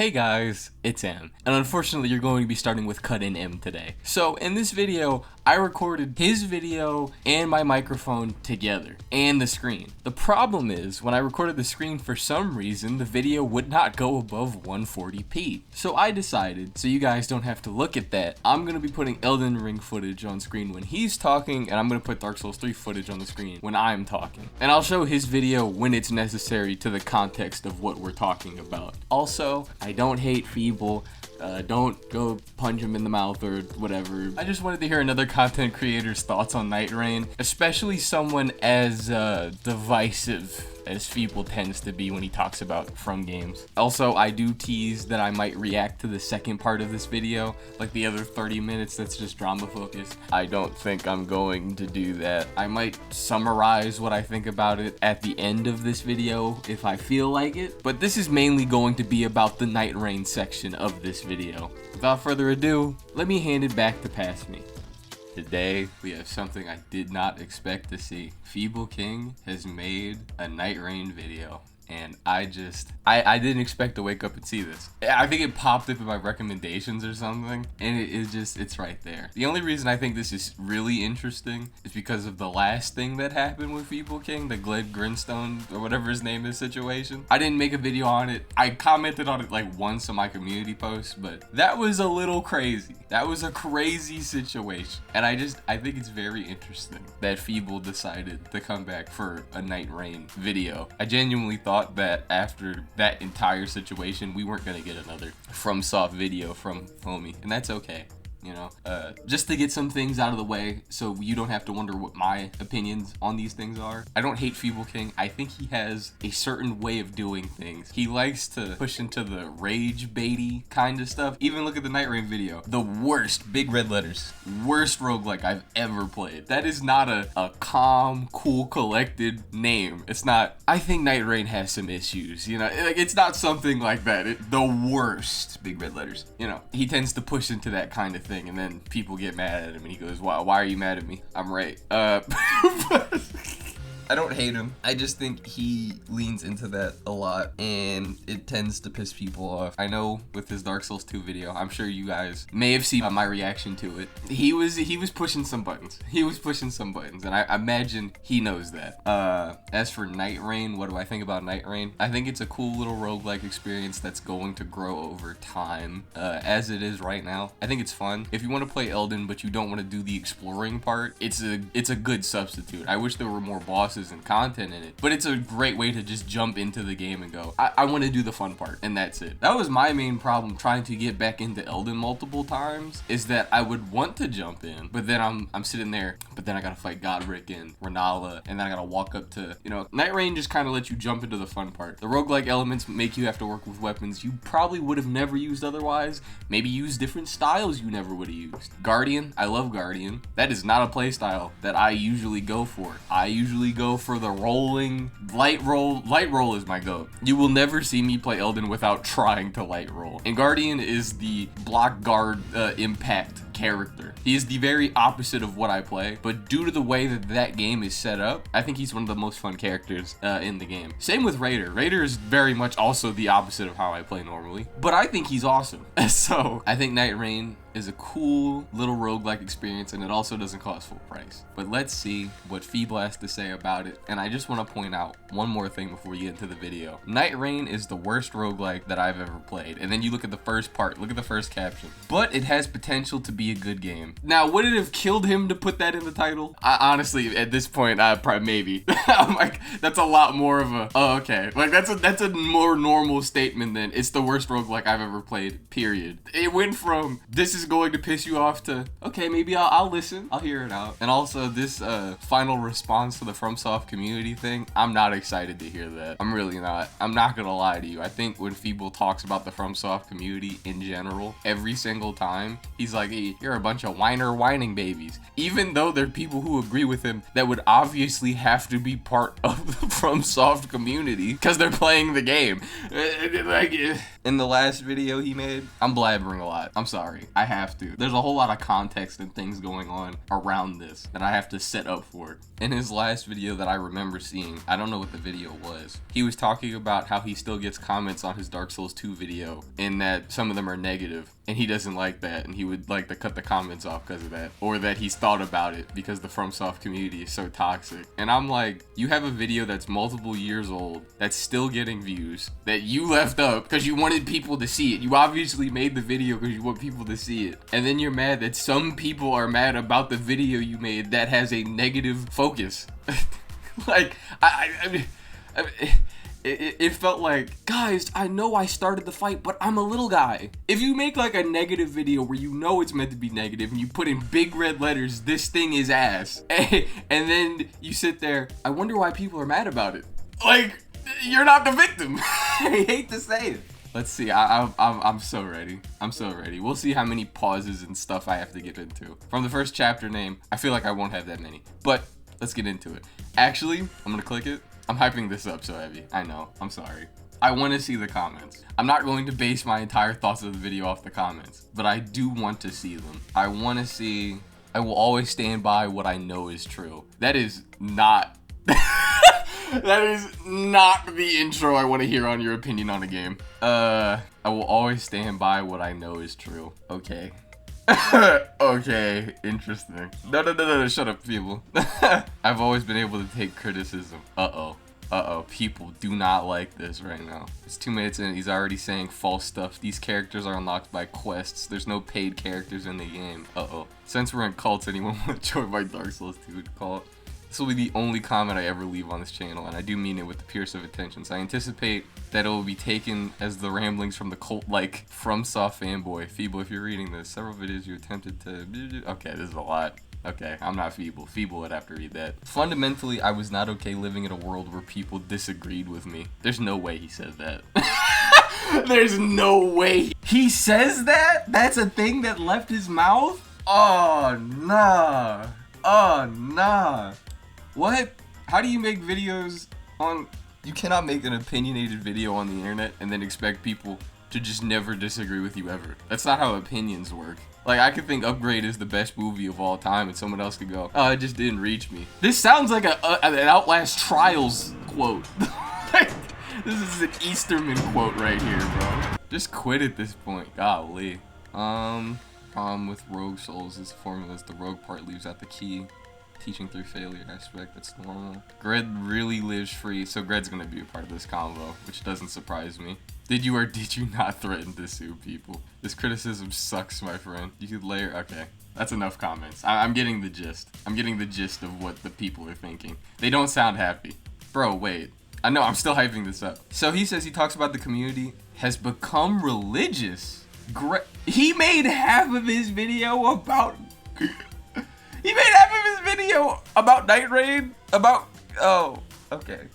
Hey guys, it's M, and unfortunately you're going to be starting with cut in M today. So in this video, I recorded his video and my microphone together, and the screen. The problem is, when I recorded the screen, for some reason, the video would not go above 140p. So I decided, so you guys don't have to look at that, I'm going to be putting Elden Ring footage on screen when he's talking, and I'm going to put Dark Souls 3 footage on the screen when I'm talking. And I'll show his video when it's necessary to the context of what we're talking about. Also, I don't hate Feeble. Don't go punch him in the mouth or whatever. I just wanted to hear another content creator's thoughts on Nightreign, especially someone as divisive as Feeble tends to be when he talks about From games. Also, I do tease that I might react to the second part of this video, like the other 30 minutes that's just drama focused. I don't think I'm going to do that. I might summarize what I think about it at the end of this video if I feel like it, but this is mainly going to be about the Nightreign section of this video. Without further ado, let me hand it back to Past Me. Today, we have something I did not expect to see. Feeble King has made a Nightreign video, and I didn't expect to wake up and see this. I think it popped up in my recommendations or something, and it's right there. The only reason I think this is really interesting is because of the last thing that happened with Feeble King, the Gled Grinstone, or whatever his name is, situation. I didn't make a video on it. I commented on it like once on my community post, but that was a little crazy. That was a crazy situation. And I think it's very interesting that Feeble decided to come back for a Nightreign video. I genuinely thought that after that entire situation, we weren't gonna get another FromSoft video from Homie, and that's okay. You know, just to get some things out of the way so you don't have to wonder what my opinions on these things are. I don't hate Feeble King. I think he has a certain way of doing things. He likes to push into the rage baity kind of stuff. Even look at the Nightreign video. The worst, big red letters, worst roguelike I've ever played. That is not a calm, cool, collected name. It's not. I think Nightreign has some issues, you know, like it's not something like that. The worst, big red letters. You know, he tends to push into that kind of thing, and then people get mad at him and he goes, why are you mad at me? I'm right. I don't hate him. I just think he leans into that a lot, and it tends to piss people off. I know with his Dark Souls 2 video, I'm sure you guys may have seen my reaction to it. He was pushing some buttons. He was pushing some buttons, and I imagine he knows that. As for Nightreign, what do I think about Nightreign? I think it's a cool little roguelike experience that's going to grow over time, as it is right now. I think it's fun. If you want to play Elden, but you don't want to do the exploring part, it's a good substitute. I wish there were more bosses and content in it, but it's a great way to just jump into the game and go, I want to do the fun part, and that's it. That was my main problem trying to get back into Elden multiple times, is that I would want to jump in, but then I'm sitting there, but then I gotta fight Godric and Renala, and then I gotta walk up to, you know, Nightreign just kind of lets you jump into the fun part. The roguelike elements make you have to work with weapons you probably would have never used otherwise, maybe use different styles you never would have used. Guardian, I love Guardian. That is not a play style that I usually go for. I usually go for the rolling light roll. Light roll is my go. You will never see me play Elden without trying to light roll. And Guardian is the block guard impact character. He is the very opposite of what I play, but due to the way that game is set up, I think he's one of the most fun characters in the game. Same with Raider. Raider is very much also the opposite of how I play normally, but I think he's awesome. So I think Nightreign is a cool little roguelike experience, and it also doesn't cost full price. But let's see what Feeble has to say about it. And I just want to point out one more thing before we get into the video. Nightreign is the worst roguelike that I've ever played. And then you look at the first part, look at the first caption. But it has potential to be a good game. Now, would it have killed him to put that in the title? Honestly, at this point, probably maybe. I'm like, that's a lot more of a, oh, okay. Like, that's a more normal statement than it's the worst roguelike I've ever played, period. It went from, this is going to piss you off, to, okay, maybe I'll listen. I'll hear it out. And also, this final response to the FromSoft community thing, I'm not excited to hear that. I'm really not. I'm not gonna lie to you. I think when Feeble talks about the FromSoft community in general, every single time, he's like, hey, you're a bunch of whining babies. Even though there are people who agree with him that would obviously have to be part of the FromSoft community because they're playing the game. Like, in the last video he made, I'm blabbering a lot. I'm sorry. I have to. There's a whole lot of context and things going on around this that I have to set up for. In his last video that I remember seeing, I don't know what the video was, he was talking about how he still gets comments on his Dark Souls 2 video and that some of them are negative and he doesn't like that and he would like to cut the comments off because of that, or that he's thought about it because the FromSoft community is so toxic. And I'm like, you have a video that's multiple years old that's still getting views that you left up because you wanted people to see it. You obviously made the video because you want people to see it, and then you're mad that some people are mad about the video you made that has a negative focus. Like, it felt like, guys, I know I started the fight, but I'm a little guy. If you make like a negative video where you know it's meant to be negative and you put in big red letters, this thing is ass, and then you sit there, I wonder why people are mad about it. Like, you're not the victim. I hate to say it. Let's see, I'm so ready. I'm so ready. We'll see how many pauses and stuff I have to get into. From the first chapter name, I feel like I won't have that many, but let's get into it. Actually, I'm gonna click it. I'm hyping this up so heavy. I know, I'm sorry. I want to see the comments. I'm not going to base my entire thoughts of the video off the comments, but I do want to see them. I want to see, I will always stand by what I know is true. That is not, that is not the intro I want to hear on your opinion on a game. I will always stand by what I know is true. Okay. Okay, interesting. No, shut up, Feeble. I've always been able to take criticism. Uh-oh, people do not like this right now. It's 2 minutes in, he's already saying false stuff. These characters are unlocked by quests. There's no paid characters in the game. Uh-oh. Since we're in cults, anyone want to join my Dark Souls 2 cult? This will be the only comment I ever leave on this channel, and I do mean it with the purest of intentions. I anticipate that it will be taken as the ramblings from the cult-like FromSoft fanboy. Feeble, if you're reading this, several videos you attempted to... Okay, this is a lot. Okay, I'm not Feeble. Feeble would have to read that. Fundamentally, I was not okay living in a world where people disagreed with me. There's no way he said that. There's no way. He says that? That's a thing that left his mouth? Oh, nah. Oh, nah. What? How do you make videos on... You cannot make an opinionated video on the internet and then expect people to just never disagree with you ever. That's not how opinions work. Like, I could think Upgrade is the best movie of all time and someone else could go, oh, it just didn't reach me. This sounds like an Outlast Trials quote. This is an Easterman quote right here, bro. Just quit at this point. Golly. Problem with Rogue Souls is the formula is the rogue part leaves out the key. Teaching through failure aspect, that's normal. Gred really lives free, so Gred's gonna be a part of this convo, which doesn't surprise me. Did you or did you not threaten to sue people? This criticism sucks, my friend. You could layer, okay. That's enough comments. I'm getting the gist. I'm getting the gist of what the people are thinking. They don't sound happy. Bro, wait. I know, I'm still hyping this up. So he says he talks about the community has become religious. He made half of his video about... He made half of his video about Nightreign, about... Oh, okay.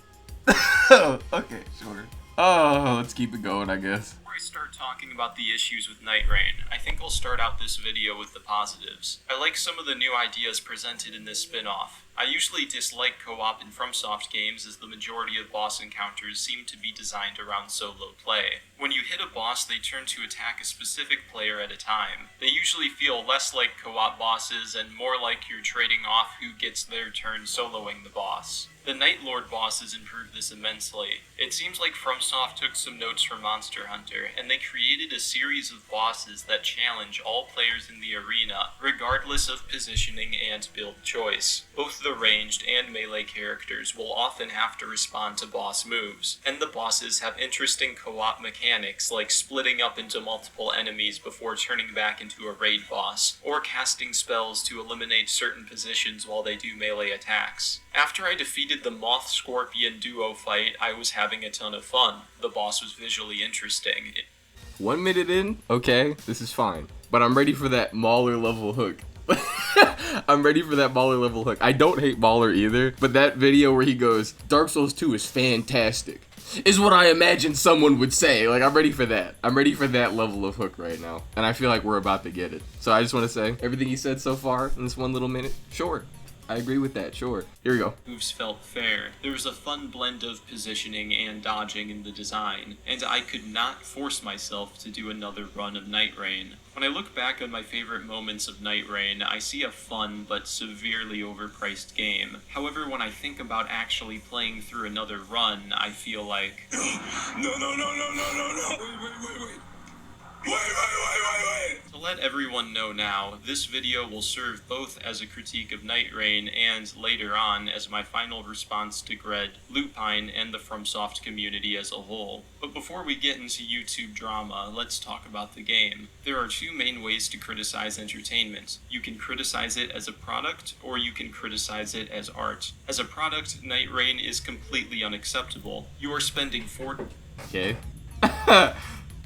Okay, sure. Oh, let's keep it going, I guess. Before I start talking about the issues with Nightreign, I think I'll start out this video with the positives. I like some of the new ideas presented in this spin-off. I usually dislike co-op in FromSoft games as the majority of boss encounters seem to be designed around solo play. When you hit a boss, they turn to attack a specific player at a time. They usually feel less like co-op bosses and more like you're trading off who gets their turn soloing the boss. The Night Lord bosses improved this immensely. It seems like FromSoft took some notes from Monster Hunter, and they created a series of bosses that challenge all players in the arena, regardless of positioning and build choice. Both the ranged and melee characters will often have to respond to boss moves, and the bosses have interesting co-op mechanics like splitting up into multiple enemies before turning back into a raid boss, or casting spells to eliminate certain positions while they do melee attacks. After I defeated the Moth-Scorpion duo fight, I was having a ton of fun. The boss was visually interesting. 1 minute in, okay, this is fine. But I'm ready for that Mauler level hook. I'm ready for that Mauler level hook. I don't hate Mauler either, but that video where he goes, Dark Souls 2 is fantastic. is what I imagine someone would say. Like, I'm ready for that. I'm ready for that level of hook right now. And I feel like we're about to get it. So I just want to say, everything you said so far in this one little minute, sure. I agree with that, sure. Here we go. Moves felt fair. There was a fun blend of positioning and dodging in the design, and I could not force myself to do another run of Nightreign. When I look back on my favorite moments of Nightreign, I see a fun but severely overpriced game. However, when I think about actually playing through another run, I feel like... No. Wait. To let everyone know now, this video will serve both as a critique of Nightreign and, later on, as my final response to Gred, Lupine, and the FromSoft community as a whole. But before we get into YouTube drama, let's talk about the game. There are two main ways to criticize entertainment. You can criticize it as a product, or you can criticize it as art. As a product, Nightreign is completely unacceptable. You are spending Okay.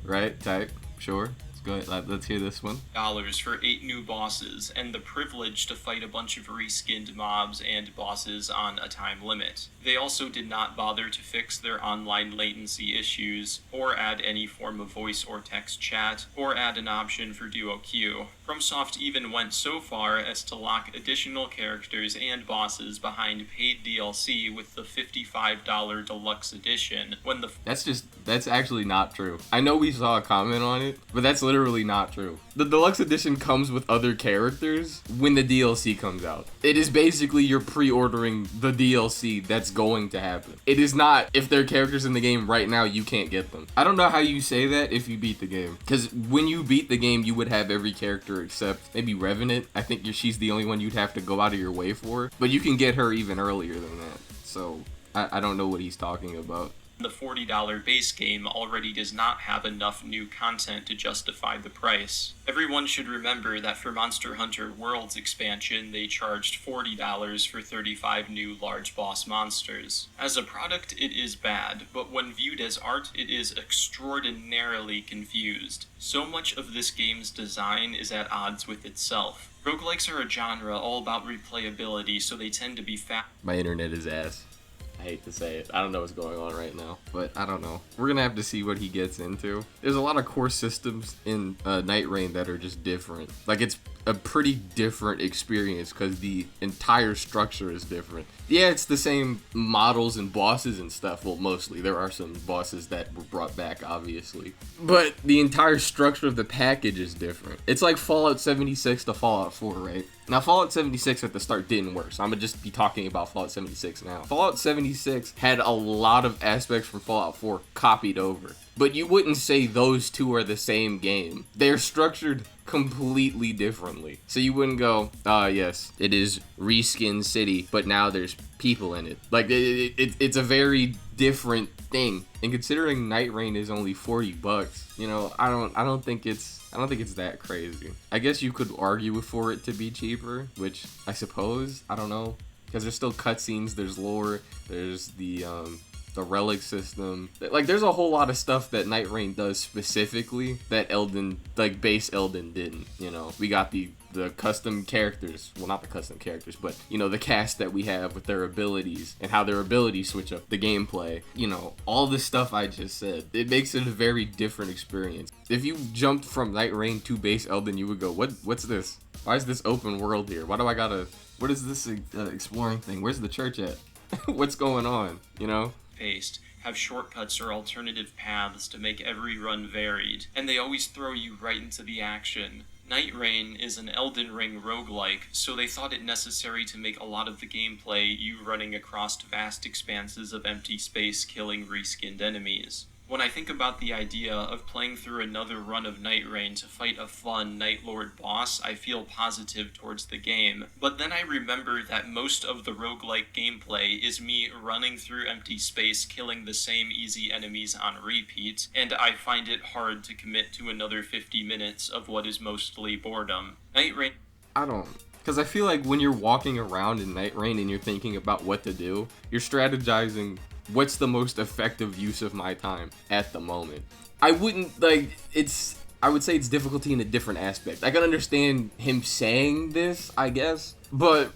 Right, type. Sure. Let's go ahead. Let's hear this one. $8 for 8 new bosses, and the privilege to fight a bunch of reskinned mobs and bosses on a time limit. They also did not bother to fix their online latency issues, or add any form of voice or text chat, or add an option for duo queue. FromSoft even went so far as to lock additional characters and bosses behind paid DLC with the $55 deluxe edition when the... That's actually not true. I know we saw a comment on it, but that's literally not true. The deluxe edition comes with other characters when the DLC comes out. It is basically you're pre-ordering the DLC that's going to happen. It is not, if there are characters in the game right now, you can't get them. I don't know how you say that if you beat the game. Because when you beat the game, you would have every character except maybe Revenant. I think she's the only one you'd have to go out of your way for. But you can get her even earlier than that. So I don't know what he's talking about. The $40 base game already does not have enough new content to justify the price. Everyone should remember that for Monster Hunter World's expansion, they charged $40 for 35 new large boss monsters. As a product, it is bad, but when viewed as art, it is extraordinarily confused. So much of this game's design is at odds with itself. Roguelikes are a genre all about replayability, so they tend to be My internet is ass. I hate to say it. I don't know what's going on right now, but I don't know. We're gonna have to see what he gets into. There's a lot of core systems in Nightreign that are just different. Like, it's a pretty different experience because the entire structure is different. Yeah, it's the same models and bosses and stuff. Well, mostly. There are some bosses that were brought back, obviously. But the entire structure of the package is different. It's like Fallout 76 to Fallout 4, right? Now, Fallout 76 at the start didn't work, so I'm gonna just be talking about Fallout 76 now. Fallout 76 had a lot of aspects from Fallout 4 copied over. But you wouldn't say those two are the same game. They're structured completely differently. So you wouldn't go, yes, it is Reskin City, but now there's people in it. Like, it's a very different thing. And considering Nightreign is only $40, you know, I don't think it's that crazy. I guess you could argue for it to be cheaper, which I suppose, I don't know, because there's still cutscenes, there's lore, there's the relic system. Like, there's a whole lot of stuff that Nightreign does specifically that Elden, like base Elden, didn't. You know, we got the custom characters, well, not the custom characters, but, you know, the cast that we have with their abilities and how their abilities switch up the gameplay. You know, all the stuff I just said, it makes it a very different experience. If you jumped from Nightreign to base Elden, you would go, what's this? Why is this open world here? Why do I gotta, what is this exploring thing? Where's the church at? What's going on, you know? Have shortcuts or alternative paths to make every run varied, and they always throw you right into the action. Nightreign is an Elden Ring roguelike, so they thought it necessary to make a lot of the gameplay you running across vast expanses of empty space killing reskinned enemies. When I think about the idea of playing through another run of Nightreign to fight a fun Night Lord boss, I feel positive towards the game. But then I remember that most of the roguelike gameplay is me running through empty space killing the same easy enemies on repeat, and I find it hard to commit to another 50 minutes of what is mostly boredom. Nightreign... Because I feel like when you're walking around in Nightreign and you're thinking about what to do, you're strategizing what's the most effective use of my time at the moment. I would say it's difficulty in a different aspect. I can understand him saying this, I guess, but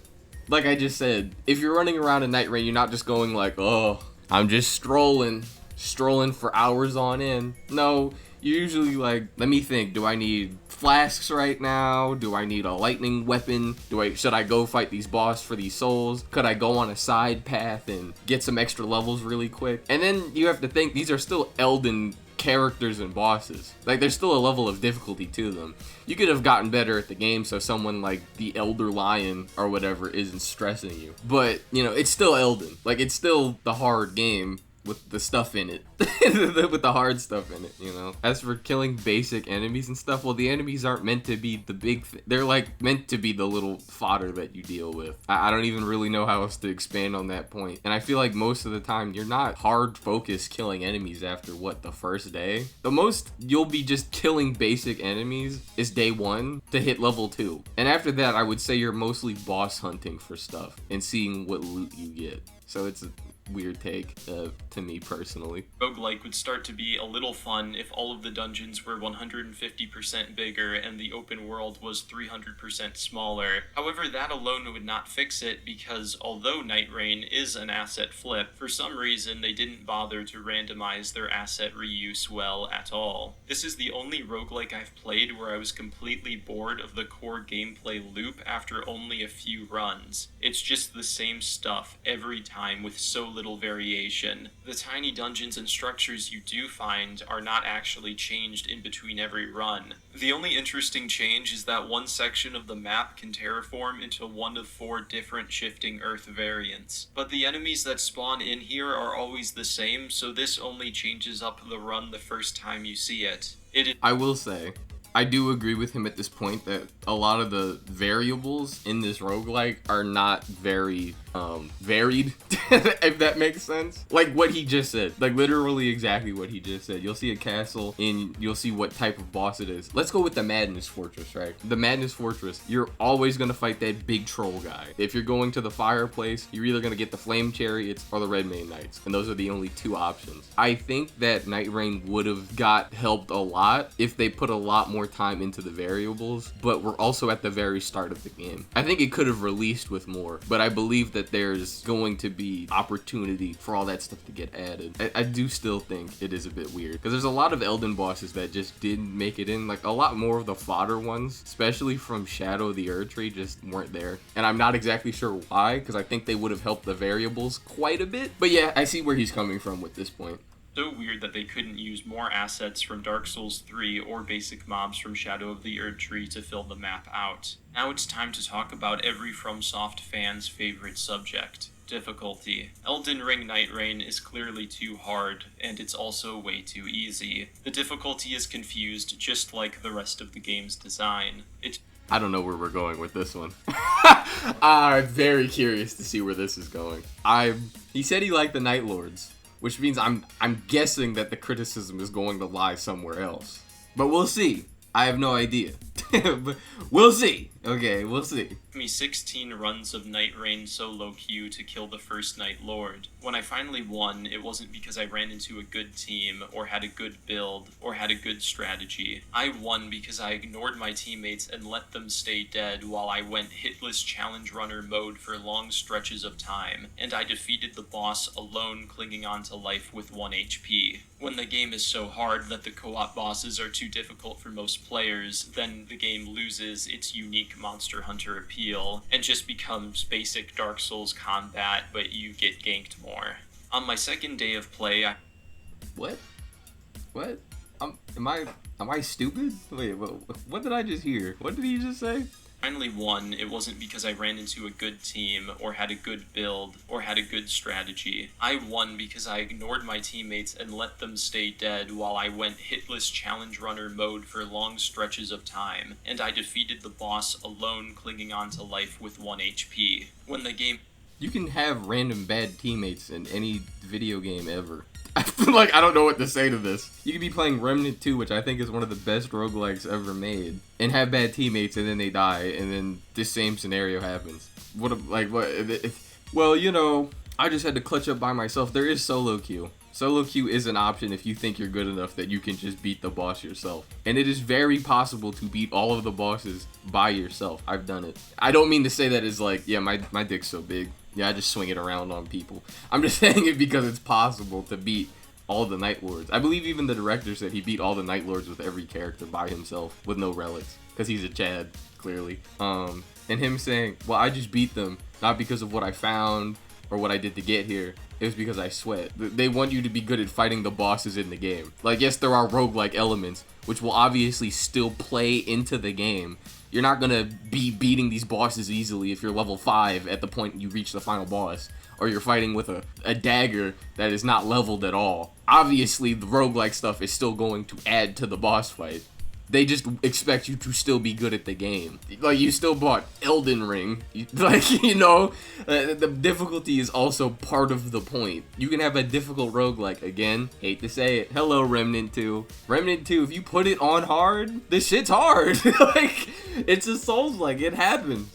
like I just said, if you're running around in Nightreign, you're not just going like, oh, I'm just strolling, strolling for hours on end. No, you're usually like, let me think, do I need flasks right now? Do I need a lightning weapon? Should I go fight these boss for these souls? Could I go on a side path and get some extra levels really quick? And then you have to think, these are still Elden characters and bosses. Like, there's still a level of difficulty to them. You could have gotten better at the game so someone like the Elder Lion or whatever isn't stressing you. But, you know, it's still Elden. Like, it's still the hard game with the stuff in it. With the hard stuff in it, you know. As for killing basic enemies and stuff, well, the enemies aren't meant to be the big they're like meant to be the little fodder that you deal with. I don't even really know how else to expand on that point. And I feel like most of the time you're not hard focused killing enemies after what, the first day? The most you'll be just killing basic enemies is day 1 to hit level 2. And after that, I would say you're mostly boss hunting for stuff and seeing what loot you get. So it's a weird take to me personally. Roguelike would start to be a little fun if all of the dungeons were 150% bigger and the open world was 300% smaller. However, that alone would not fix it, because although Nightreign is an asset flip, for some reason they didn't bother to randomize their asset reuse well at all. This is the only roguelike I've played where I was completely bored of the core gameplay loop after only a few runs. It's just the same stuff every time with so little variation. The tiny dungeons and structures you do find are not actually changed in between every run. The only interesting change is that one section of the map can terraform into one of 4 different shifting earth variants. But the enemies that spawn in here are always the same, so this only changes up the run the first time you see it. I will say, I do agree with him at this point that a lot of the variables in this roguelike are not very varied, if that makes sense. Like what he just said, like literally exactly what he just said. You'll see a castle and you'll see what type of boss it is. Let's go with the Madness Fortress, right? The Madness Fortress, you're always gonna fight that big troll guy. If you're going to the fireplace, you're either gonna get the Flame Chariots or the Red Mane Knights, and those are the only 2 options. I think that Nightreign would have got helped a lot if they put a lot more time into the variables, but we're also at the very start of the game. I think it could have released with more, but I believe that there's going to be opportunity for all that stuff to get added. I do still think it is a bit weird, because there's a lot of Elden bosses that just didn't make it in. Like a lot more of the fodder ones, especially from Shadow of the Erdtree, just weren't there. And I'm not exactly sure why, because I think they would have helped the variables quite a bit. But yeah, I see where he's coming from with this point. So weird that they couldn't use more assets from Dark Souls 3 or basic mobs from Shadow of the Erdtree to fill the map out. Now it's time to talk about every FromSoft fan's favorite subject: difficulty. Elden Ring Nightreign is clearly too hard, and it's also way too easy. The difficulty is confused, just like the rest of the game's design. I don't know where we're going with this one. I'm very curious to see where this is going. He said he liked the Night Lords, which means I'm guessing that the criticism is going to lie somewhere else. But we'll see. I have no idea. But we'll see. Okay, we'll see. Took me 16 runs of Nightreign solo queue to kill the first Night Lord. When I finally won, it wasn't because I ran into a good team, or had a good build, or had a good strategy. I won because I ignored my teammates and let them stay dead while I went hitless challenge runner mode for long stretches of time, and I defeated the boss alone, clinging on to life with 1 HP. When the game is so hard that the co-op bosses are too difficult for most players, then the game loses its unique Monster Hunter appeal, and just becomes basic Dark Souls combat, but you get ganked more. On my second day of play, What? Am I stupid? Wait, what did I just hear? What did he just say? Finally won, it wasn't because I ran into a good team, or had a good build, or had a good strategy. I won because I ignored my teammates and let them stay dead while I went hitless challenge runner mode for long stretches of time, and I defeated the boss alone, clinging on to life with 1 HP. When the game... You can have random bad teammates in any video game ever. I feel like I don't know what to say to this. You could be playing Remnant 2, which I think is one of the best roguelikes ever made, and have bad teammates and then they die, and then this same scenario happens. Well, you know, I just had to clutch up by myself. There is solo queue. Solo queue is an option if you think you're good enough that you can just beat the boss yourself. And it is very possible to beat all of the bosses by yourself. I've done it. I don't mean to say that as like, yeah, my dick's so big. Yeah, I just swing it around on people. I'm just saying it because it's possible to beat all the Night Lords. I believe even the director said he beat all the Night Lords with every character by himself with no relics, because he's a Chad, clearly. And him saying, well, I just beat them not because of what I found or what I did to get here. It was because I sweat. They want you to be good at fighting the bosses in the game. Like, yes, there are roguelike elements, which will obviously still play into the game. You're not gonna be beating these bosses easily if you're level 5 at the point you reach the final boss, or you're fighting with a dagger that is not leveled at all. Obviously, the roguelike stuff is still going to add to the boss fight. They just expect you to still be good at the game. Like, you still bought Elden Ring. The difficulty is also part of the point. You can have a difficult roguelike. Again, hate to say it. Hello, Remnant 2. Remnant 2, if you put it on hard, this shit's hard. Like, it's a Souls-like. It happens,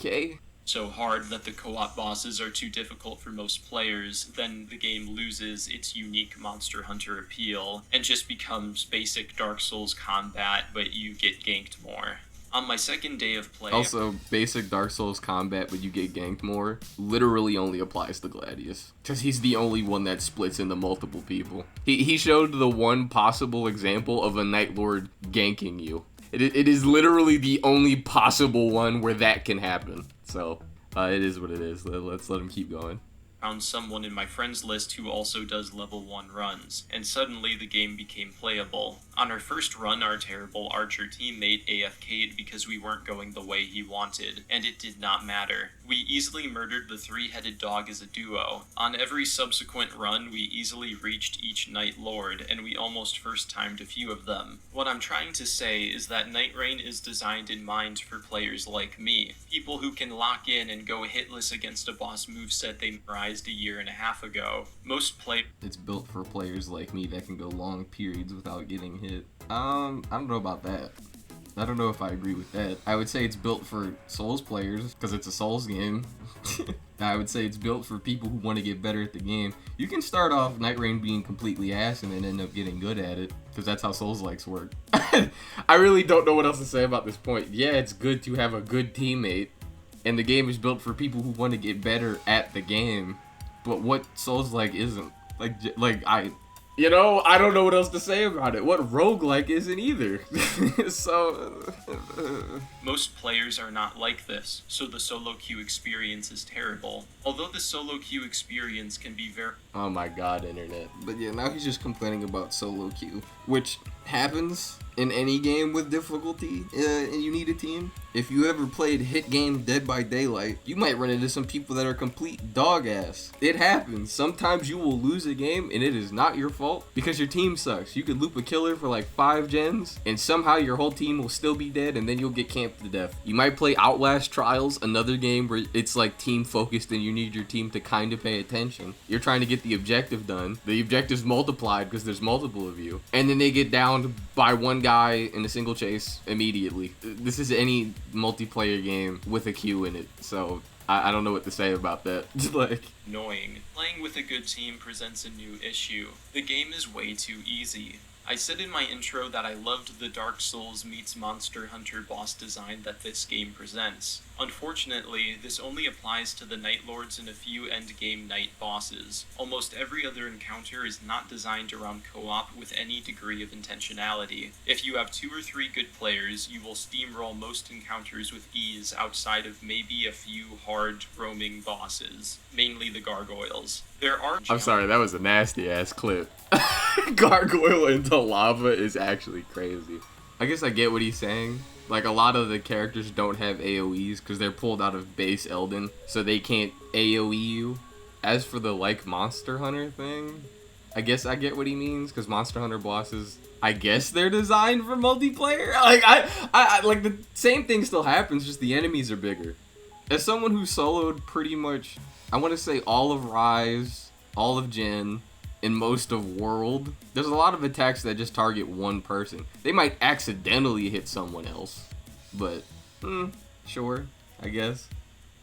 Okay. So hard that the co-op bosses are too difficult for most players, then the game loses its unique Monster Hunter appeal and just becomes basic Dark Souls combat, but you get ganked more. On my second day of play... Also, basic Dark Souls combat, but you get ganked more, literally only applies to Gladius. Because he's the only one that splits into multiple people. He showed the one possible example of a Night Lord ganking you. It is literally the only possible one where that can happen. So, it is what it is. Let's let him keep going. Found someone in my friends list who also does level 1 runs, and suddenly the game became playable. On our first run, our terrible archer teammate AFK'd because we weren't going the way he wanted, and it did not matter. We easily murdered the 3-headed dog as a duo. On every subsequent run, we easily reached each Night Lord, and we almost first-timed a few of them. What I'm trying to say is that Nightreign is designed in mind for players like me, people who can lock in and go hitless against a boss moveset they memorized a year and a half ago. It's built for players like me that can go long periods without getting hit. I don't know about that. I don't know if I agree with that. I would say it's built for Souls players, because it's a Souls game. I would say it's built for people who want to get better at the game. You can start off Nightreign being completely ass and then end up getting good at it, because that's how Souls-likes work. I really don't know what else to say about this point. Yeah, it's good to have a good teammate, and the game is built for people who want to get better at the game. But what Souls-like isn't? I don't know what else to say about it. What roguelike isn't either. So... Most players are not like this, so the solo queue experience is terrible. Although the solo queue experience can be very... Oh my god, internet. But yeah, now he's just complaining about solo queue, which happens in any game with difficulty, and you need a team. If you ever played hit game Dead by Daylight, you might run into some people that are complete dog ass. It happens. Sometimes you will lose a game and it is not your fault because your team sucks. You could loop a killer for like 5 gens and somehow your whole team will still be dead and then you'll get camped to death. You might play Outlast Trials, another game where it's like team focused and you need your team to kind of pay attention. You're trying to get the objective done. The objective's multiplied because there's multiple of you. And then they get downed by one guy in a single chase immediately. This is any multiplayer game with a queue in it, so I don't know what to say about that. Annoying. Playing with a good team presents a new issue. The game is way too easy. I said in my intro that I loved the Dark Souls meets Monster Hunter boss design that this game presents. Unfortunately, this only applies to the Night Lords and a few endgame night bosses. Almost every other encounter is not designed around co-op with any degree of intentionality. If you have 2 or 3 good players, you will steamroll most encounters with ease outside of maybe a few hard roaming bosses, mainly the gargoyles. I'm sorry, that was a nasty ass clip. Gargoyle into lava is actually crazy. I guess I get what he's saying. Like, a lot of the characters don't have AoEs because they're pulled out of base Elden, so they can't AoE you. As for the, like, Monster Hunter thing, I guess I get what he means, because Monster Hunter bosses, I guess they're designed for multiplayer? Like, I like, the same thing still happens, just the enemies are bigger. As someone who soloed pretty much, I want to say all of Rise, all of Gen, and most of World, there's a lot of attacks that just target one person. They might accidentally hit someone else, but, sure, I guess.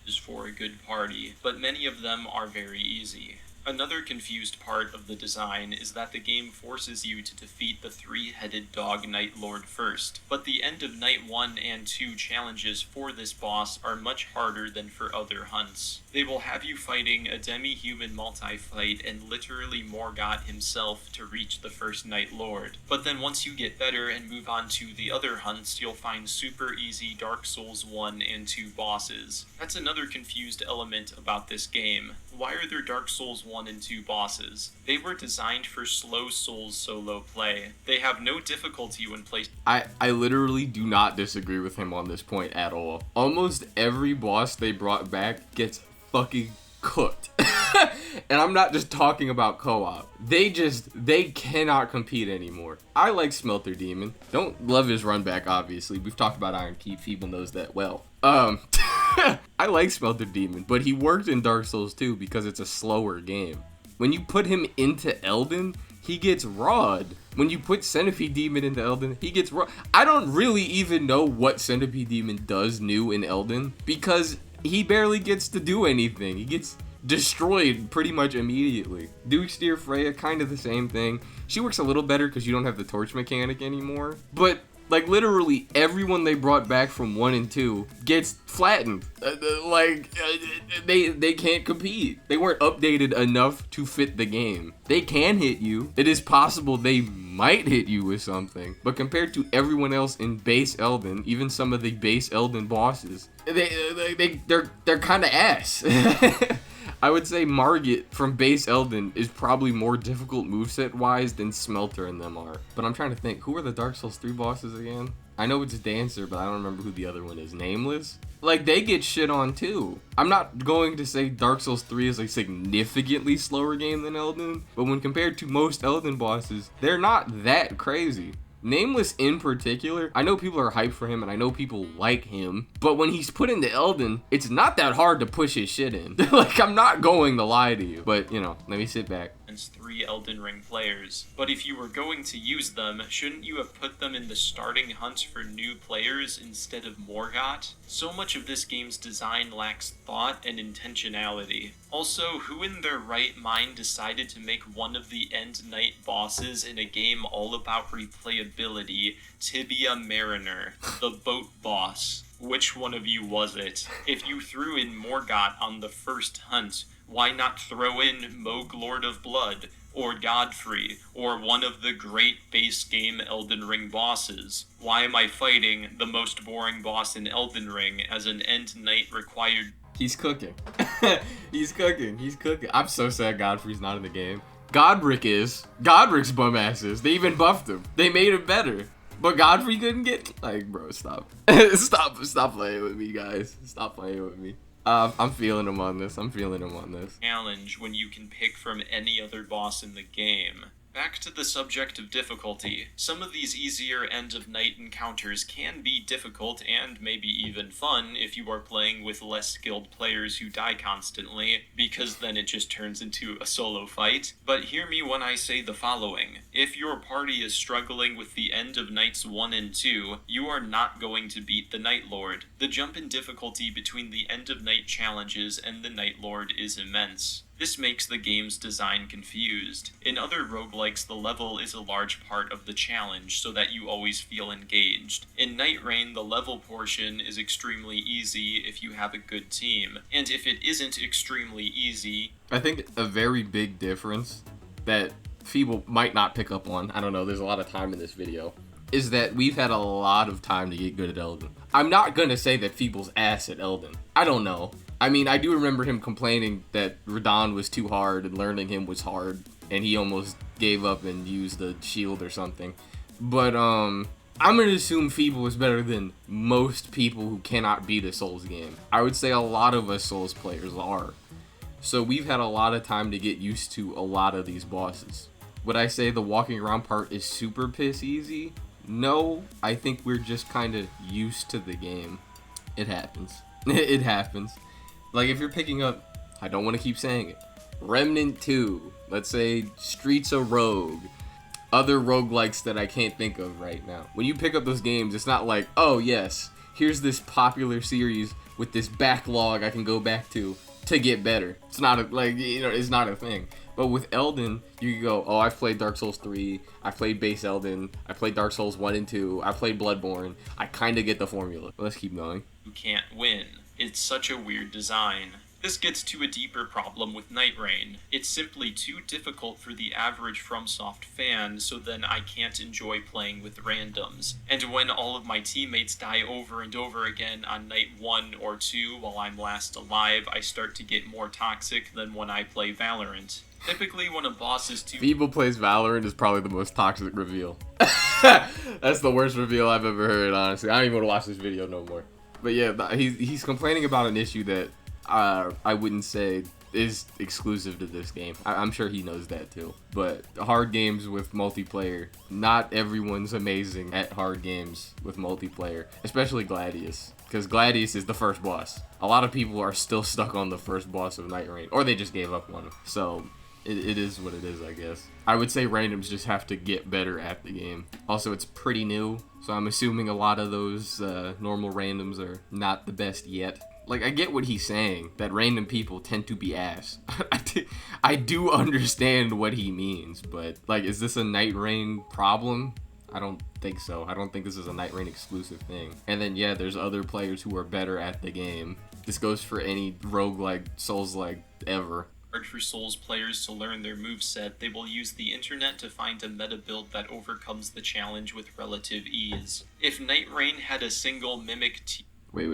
Is for a good party, but many of them are very easy. Another confused part of the design is that the game forces you to defeat the three-headed dog Night Lord first, but the end of Night 1 and 2 challenges for this boss are much harder than for other hunts. They will have you fighting a demi-human multi-fight and literally Morgott himself to reach the first Night Lord. But then once you get better and move on to the other hunts, you'll find super easy Dark Souls 1 and 2 bosses. That's another confused element about this game. Why are there Dark Souls 1 and 2 bosses? They were designed for slow Souls solo play. They have no difficulty when placed. I literally do not disagree with him on this point at all. Almost every boss they brought back gets fucking cooked. And I'm not just talking about co-op. They cannot compete anymore. I like Smelter Demon. Don't love his run back, obviously. We've talked about Iron Keep. Feeble knows that well. I like Smelter Demon, but he worked in Dark Souls 2 because it's a slower game. When you put him into Elden, he gets rawed. When you put Centipede Demon into Elden, he gets raw. I don't really even know what Centipede Demon does new in Elden because he barely gets to do anything. He gets destroyed pretty much immediately. Duke's Dear Freya, kind of the same thing. She works a little better because you don't have the torch mechanic anymore. But like literally everyone they brought back from 1 and 2 gets flattened. They can't compete. They weren't updated enough to fit the game. They can hit you. It is possible they might hit you with something. But compared to everyone else in base Elden, even some of the base Elden bosses, they're kind of ass. I would say Margit from base Elden is probably more difficult moveset wise than Smelter and them are. But I'm trying to think, who are the Dark Souls 3 bosses again? I know it's Dancer, but I don't remember who the other one is. Nameless? Like, they get shit on too. I'm not going to say Dark Souls 3 is a significantly slower game than Elden, but when compared to most Elden bosses, they're not that crazy. Nameless in particular, I know people are hyped for him and I know people like him, but when he's put into Elden, it's not that hard to push his shit in. Like, I'm not going to lie to you, but you know, let me sit back. 3 Elden Ring players. But if you were going to use them, shouldn't you have put them in the starting hunt for new players instead of Morgott? So much of this game's design lacks thought and intentionality. Also, who in their right mind decided to make one of the End Night bosses in a game all about replayability Tibia Mariner, the boat boss? Which one of you was it? If you threw in Morgott on the first hunt, why not throw in Moog Lord of Blood, or Godfrey, or one of the great base game Elden Ring bosses? Why am I fighting the most boring boss in Elden Ring as an End Night required? He's cooking. He's cooking. I'm so sad Godfrey's not in the game. Godric is. Godric's bum asses. They even buffed him. They made him better. But Godfrey couldn't get... Like, bro, stop. Stop playing with me, guys. Stop playing with me. I'm feeling him on this. Challenge when you can pick from any other boss in the game. Back to the subject of difficulty. Some of these easier End of Night encounters can be difficult and maybe even fun if you are playing with less skilled players who die constantly, because then it just turns into a solo fight. But hear me when I say the following. If your party is struggling with the End of Nights 1 and 2, you are not going to beat the Night Lord. The jump in difficulty between the End of Night challenges and the Night Lord is immense. This makes the game's design confused. In other roguelikes, the level is a large part of the challenge so that you always feel engaged. In Nightreign, the level portion is extremely easy if you have a good team, and if it isn't extremely easy... I think a very big difference that Feeble might not pick up on, I don't know, there's a lot of time in this video, is that we've had a lot of time to get good at Elden. I'm not gonna say that Feeble's ass at Elden. I don't know. I mean, I do remember him complaining that Radahn was too hard and learning him was hard, and he almost gave up and used the shield or something. But, I'm gonna assume Feeble is better than most people who cannot beat a Souls game. I would say a lot of us Souls players are. So we've had a lot of time to get used to a lot of these bosses. Would I say the walking around part is super piss easy? No, I think we're just kind of used to the game. It happens. It happens. Like, if you're picking up, I don't want to keep saying it, Remnant 2, let's say Streets of Rogue, other roguelikes that I can't think of right now. When you pick up those games, it's not like, oh yes, here's this popular series with this backlog I can go back to. to get better. It's not a, like, you know, it's not a thing. But with Elden, you can go, oh, I've played Dark Souls 3, I played base Elden, I played Dark Souls 1 and 2, I played Bloodborne. I kind of get the formula. Let's keep going. You can't win. It's such a weird design. This gets to a deeper problem with Nightreign. It's simply too difficult for the average FromSoft fan, so then I can't enjoy playing with randoms. And when all of my teammates die over and over again on night 1 or 2 while I'm last alive, I start to get more toxic than when I play Valorant. Typically, when a boss is too... Feeble plays Valorant is probably the most toxic reveal. That's the worst reveal I've ever heard, honestly. I don't even want to watch this video no more. But yeah, he's complaining about an issue that I wouldn't say is exclusive to this game. I'm sure he knows that too. But hard games with multiplayer, not everyone's amazing at hard games with multiplayer, especially Gladius. Because Gladius is the first boss. A lot of people are still stuck on the first boss of Nightreign, or they just gave up on him. So it is what it is, I guess. I would say randoms just have to get better at the game. Also, it's pretty new, so I'm assuming a lot of those normal randoms are not the best yet. Like, I get what he's saying, that random people tend to be ass. I do understand what he means, but, like, is this a Nightreign problem? I don't think so. I don't think this is a Nightreign exclusive thing. And then, yeah, there's other players who are better at the game. This goes for any roguelike, Souls-like ever. Hard for Souls players to learn their moveset, they will use the internet to find a meta build that overcomes the challenge with relative ease. If Nightreign had a single mimic Wait.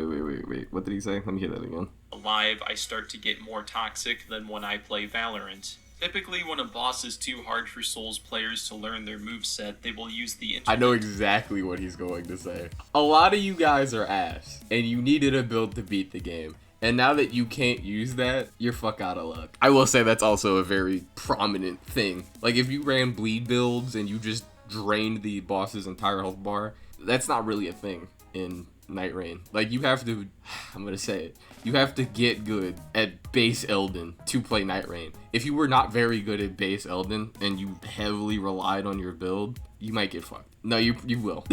What did he say? Let me hear that again. alive, I start to get more toxic than when I play Valorant. Typically, when a boss is too hard for Souls players to learn their moveset, they will use the internet. I know exactly what he's going to say. A lot of you guys are ass, and you needed a build to beat the game. And now that you can't use that, you're fuck out of luck. I will say that's also a very prominent thing. Like, if you ran bleed builds and you just drained the boss's entire health bar, that's not really a thing in Nightreign. Like, you have to, I'm gonna say it, you have to get good at base Elden to play Nightreign. If you were not very good at base Elden and you heavily relied on your build, you might get fucked. No, you will.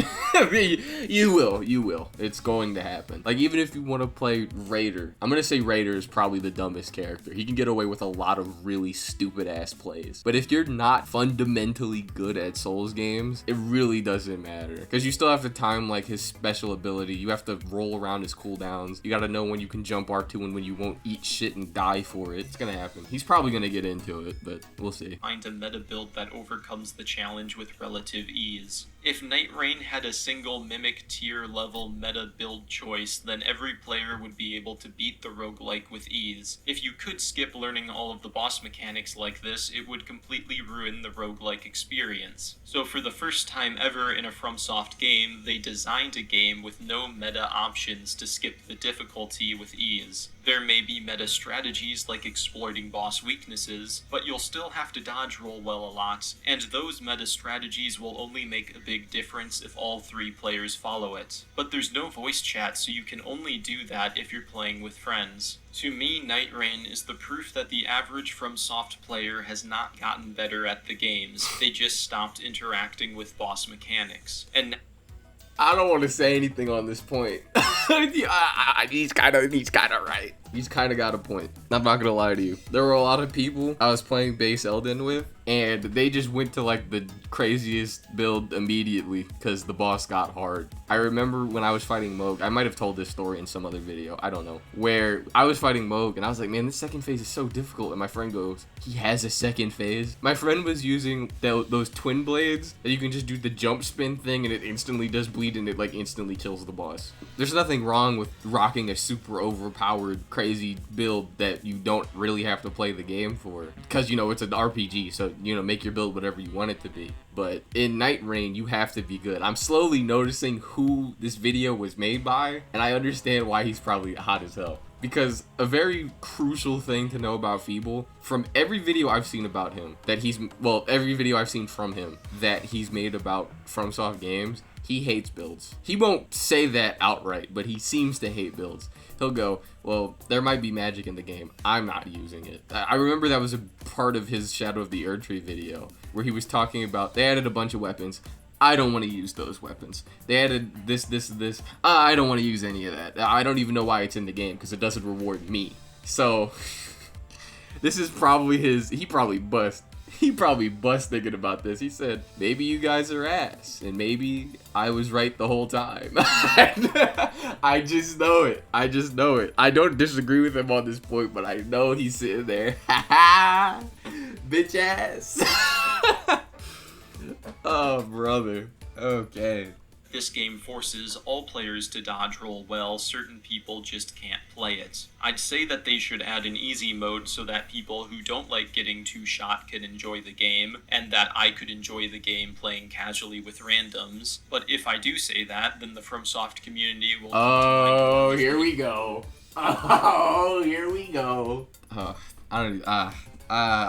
you will. It's going to happen. Like, even if you want to play Raider, I'm going to say Raider is probably the dumbest character. He can get away with a lot of really stupid ass plays. But if you're not fundamentally good at Souls games, it really doesn't matter. Because you still have to time, like, his special ability. You have to roll around his cooldowns. You got to know when you can jump R2 and when you won't eat shit and die for it. It's going to happen. He's probably going to get into it, but we'll see. Find a meta build that overcomes the challenge with relative ease. If Nightreign had a single mimic tier level meta build choice, then every player would be able to beat the roguelike with ease. If you could skip learning all of the boss mechanics like this, it would completely ruin the roguelike experience. So for the first time ever in a FromSoft game, they designed a game with no meta options to skip the difficulty with ease. There may be meta strategies like exploiting boss weaknesses, but you'll still have to dodge roll well a lot, and those meta strategies will only make a big difference if all 3 players follow it. But there's no voice chat, so you can only do that if you're playing with friends. To me, Nightreign is the proof that the average FromSoft player has not gotten better at the games, they just stopped interacting with boss mechanics. And I don't want to say anything on this point. He's kind of right. He's kind of got a point. I'm not gonna lie to you. There were a lot of people I was playing base Elden with, and they just went to like the craziest build immediately because the boss got hard. I remember when I was fighting Moog, I might have told this story in some other video, I don't know, where I was fighting Moog and I was like, man, this second phase is so difficult, and my friend goes, he has a second phase? My friend was using those twin blades that you can just do the jump spin thing and it instantly does bleed and it like instantly kills the boss. There's nothing wrong with rocking a super overpowered crazy build that you don't really have to play the game for, because you know it's an RPG, so you know, make your build whatever you want it to be. But in Nightreign, you have to be good. I'm slowly noticing who this video was made by, and I understand why he's probably hot as hell. Because a very crucial thing to know about Feeble, from every video I've seen about him, every video I've seen from him that he's made about FromSoft games, he hates builds. He won't say that outright, but he seems to hate builds. He'll go, well, there might be magic in the game, I'm not using it. I remember that was a part of his Shadow of the Erdtree video, where he was talking about, they added a bunch of weapons, I don't want to use those weapons. They added this. I don't want to use any of that. I don't even know why it's in the game because it doesn't reward me. So this is probably he probably bust thinking about this. He said, maybe you guys are ass, and maybe I was right the whole time. I just know it. I don't disagree with him on this point, but I know he's sitting there. Bitch ass. Oh, brother. Okay. This game forces all players to dodge roll well, certain people just can't play it. I'd say that they should add an easy mode so that people who don't like getting two-shot can enjoy the game, and that I could enjoy the game playing casually with randoms. But if I do say that, then the FromSoft community will... Oh, here we go. Oh, here we go. I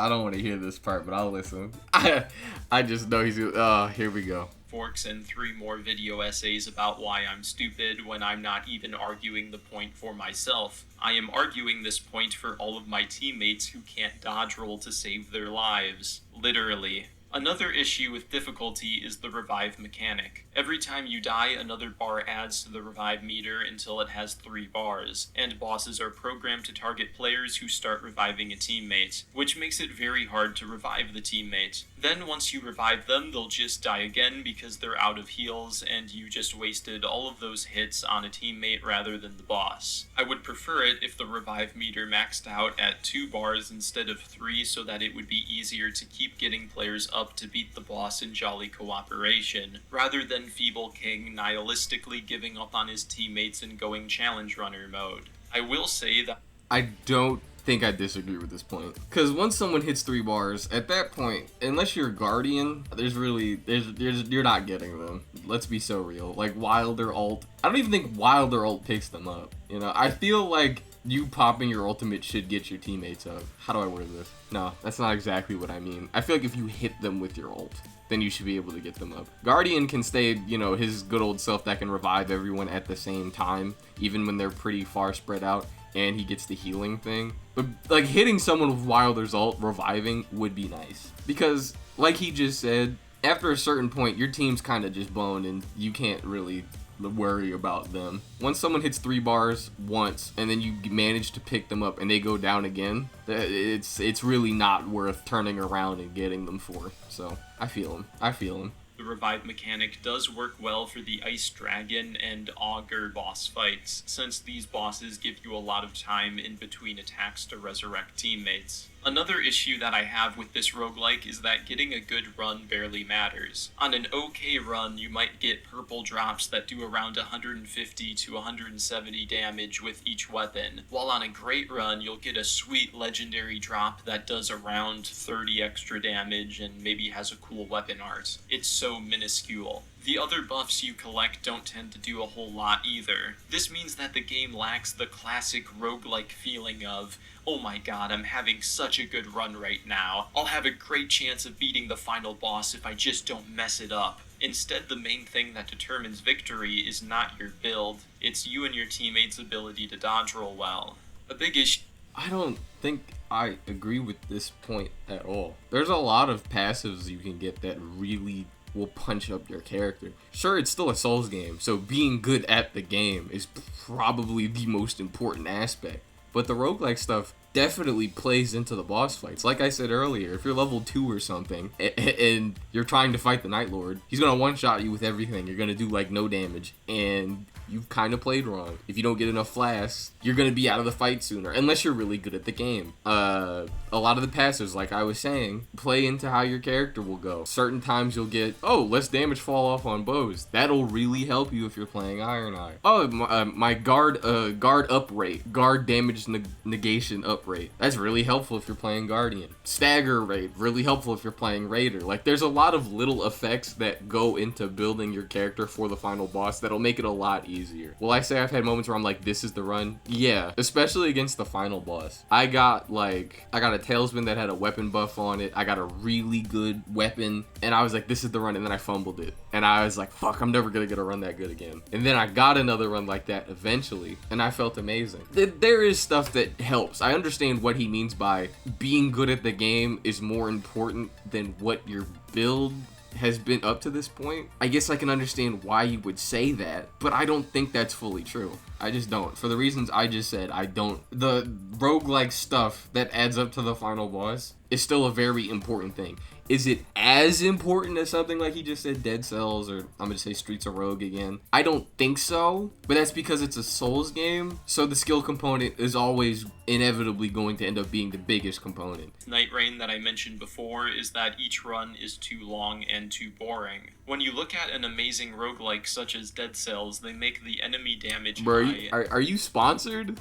don't want to hear this part, but I'll listen. I just know he's... here we go. Forks and 3 more video essays about why I'm stupid when I'm not even arguing the point for myself. I am arguing this point for all of my teammates who can't dodge roll to save their lives. Literally. Another issue with difficulty is the revive mechanic. Every time you die, another bar adds to the revive meter until it has 3 bars, and bosses are programmed to target players who start reviving a teammate, which makes it very hard to revive the teammate. Then once you revive them, they'll just die again because they're out of heals, and you just wasted all of those hits on a teammate rather than the boss. I would prefer it if the revive meter maxed out at 2 bars instead of 3 so that it would be easier to keep getting players up to beat the boss in jolly cooperation, rather than Feeble King nihilistically giving up on his teammates and going challenge runner mode. I will say that I don't think I disagree with this point, because once someone hits 3 bars, at that point, unless you're Guardian, you're not getting them. Let's be so real. Like Wilder ult, I don't even think Wilder ult picks them up. You know, I feel like you popping your ultimate should get your teammates up. How do I word this? No, that's not exactly what I mean. I feel like if you hit them with your ult, then you should be able to get them up. Guardian can stay, you know, his good old self that can revive everyone at the same time, even when they're pretty far spread out, and he gets the healing thing. But like hitting someone with Wilder's ult reviving would be nice, because like he just said, after a certain point your team's kind of just boned and you can't really worry about them. Once someone hits 3 bars once and then you manage to pick them up and they go down again, it's really not worth turning around and getting them for. So I feel him. the revive mechanic does work well for the Ice Dragon and Augur boss fights, since these bosses give you a lot of time in between attacks to resurrect teammates. Another issue that I have with this roguelike is that getting a good run barely matters. On an okay run, you might get purple drops that do around 150 to 170 damage with each weapon, while on a great run, you'll get a sweet legendary drop that does around 30 extra damage and maybe has a cool weapon art. It's so minuscule. The other buffs you collect don't tend to do a whole lot either. This means that the game lacks the classic roguelike feeling of, oh my god, I'm having such a good run right now. I'll have a great chance of beating the final boss if I just don't mess it up. Instead, the main thing that determines victory is not your build, it's you and your teammates' ability to dodge roll well. A big issue. I don't think I agree with this point at all. There's a lot of passives you can get that really will punch up your character. Sure, it's still a Souls game, so being good at the game is probably the most important aspect. But the roguelike stuff definitely plays into the boss fights. Like I said earlier, if you're level 2 or something, and you're trying to fight the Night Lord, he's gonna one-shot you with everything. You're gonna do like no damage, and you've kind of played wrong. If you don't get enough flasks, you're gonna be out of the fight sooner, unless you're really good at the game. A lot of the passives, like I was saying, play into how your character will go. Certain times you'll get, oh, less damage fall off on bows. That'll really help you if you're playing Iron Eye. Oh, my guard up rate, guard damage negation up rate. That's really helpful if you're playing Guardian. Stagger rate, really helpful if you're playing Raider. Like, there's a lot of little effects that go into building your character for the final boss that'll make it a lot easier. Will I say I've had moments where I'm like, this is the run? Yeah, especially against the final boss. I got a Tailspin that had a weapon buff on it. I got a really good weapon, and I was like, this is the run, and then I fumbled it. And I was like, fuck, I'm never gonna get a run that good again. And then I got another run like that eventually, and I felt amazing. There is stuff that helps. I understand what he means by being good at the game is more important than what your build has been up to this point. I guess I can understand why you would say that, but I don't think that's fully true. I just don't. For the reasons I just said, I don't. The roguelike stuff that adds up to the final boss is still a very important thing. Is it as important as something like he just said, Dead Cells, or I'm gonna say Streets of Rogue again? I don't think so, but that's because it's a Souls game, so the skill component is always inevitably going to end up being the biggest component. Nightreign that I mentioned before is that each run is too long and too boring. When you look at an amazing roguelike such as Dead Cells, they make the enemy damage high. Are you sponsored?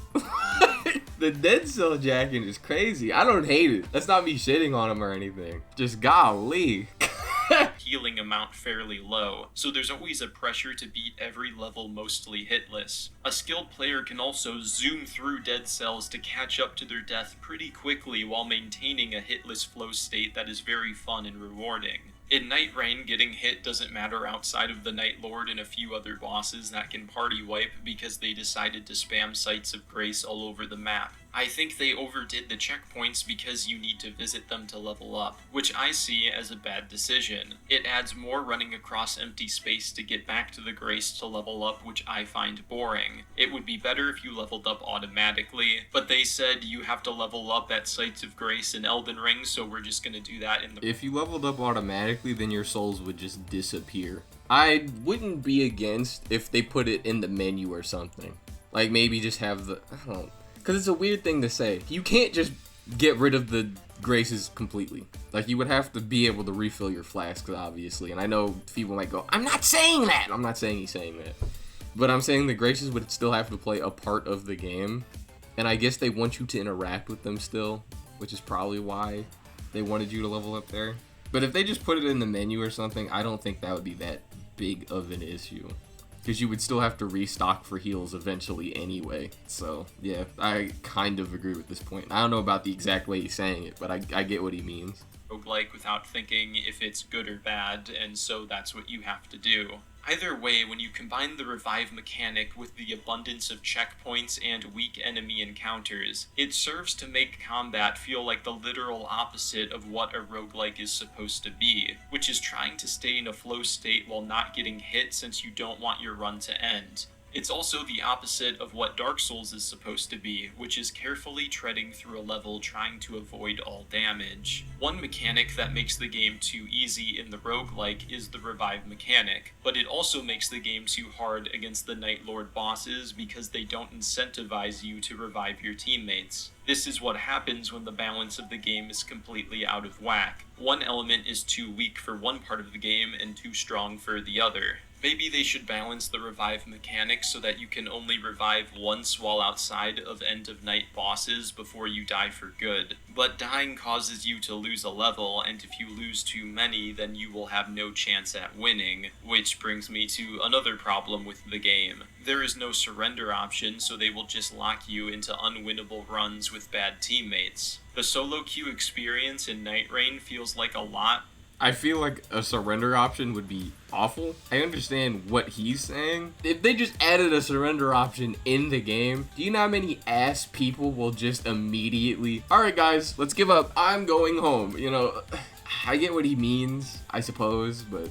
The Dead Cell jacking is crazy. I don't hate it. That's not me shitting on him or anything. Just golly. Healing amount fairly low, so there's always a pressure to beat every level mostly hitless. A skilled player can also zoom through Dead Cells to catch up to their death pretty quickly while maintaining a hitless flow state that is very fun and rewarding. In Nightreign, getting hit doesn't matter outside of the Night Lord and a few other bosses that can party wipe because they decided to spam Sites of Grace all over the map. I think they overdid the checkpoints because you need to visit them to level up, which I see as a bad decision. It adds more running across empty space to get back to the Grace to level up, which I find boring. It would be better if you leveled up automatically, but they said you have to level up at Sites of Grace in Elden Ring, so we're just gonna do that in the... If you leveled up automatically, then your souls would just disappear. I wouldn't be against if they put it in the menu or something. Like maybe just have the... I don't know. Because it's a weird thing to say. You can't just get rid of the graces completely. Like, you would have to be able to refill your flasks, obviously. And I know people might go, I'm not saying that! I'm not saying he's saying that. But I'm saying the graces would still have to play a part of the game. And I guess they want you to interact with them still, which is probably why they wanted you to level up there. But if they just put it in the menu or something, I don't think that would be that big of an issue. Because you would still have to restock for heals eventually anyway. So, yeah, I kind of agree with this point. I don't know about the exact way he's saying it, but I get what he means. Roguelike without thinking if it's good or bad, and so that's what you have to do. Either way, when you combine the revive mechanic with the abundance of checkpoints and weak enemy encounters, it serves to make combat feel like the literal opposite of what a roguelike is supposed to be, which is trying to stay in a flow state while not getting hit since you don't want your run to end. It's also the opposite of what Dark Souls is supposed to be, which is carefully treading through a level trying to avoid all damage. One mechanic that makes the game too easy in the roguelike is the revive mechanic, but it also makes the game too hard against the Night Lord bosses because they don't incentivize you to revive your teammates. This is what happens when the balance of the game is completely out of whack. One element is too weak for one part of the game and too strong for the other. Maybe they should balance the revive mechanics so that you can only revive once while outside of end of night bosses before you die for good. But dying causes you to lose a level, and if you lose too many, then you will have no chance at winning, which brings me to another problem with the game. There is no surrender option, so they will just lock you into unwinnable runs with bad teammates. The solo queue experience in Nightreign feels like a lot. I feel like a surrender option would be awful. I understand what he's saying. If they just added a surrender option in the game, do you know how many ass people will just immediately, alright guys, let's give up, I'm going home, you know? I get what he means, I suppose, but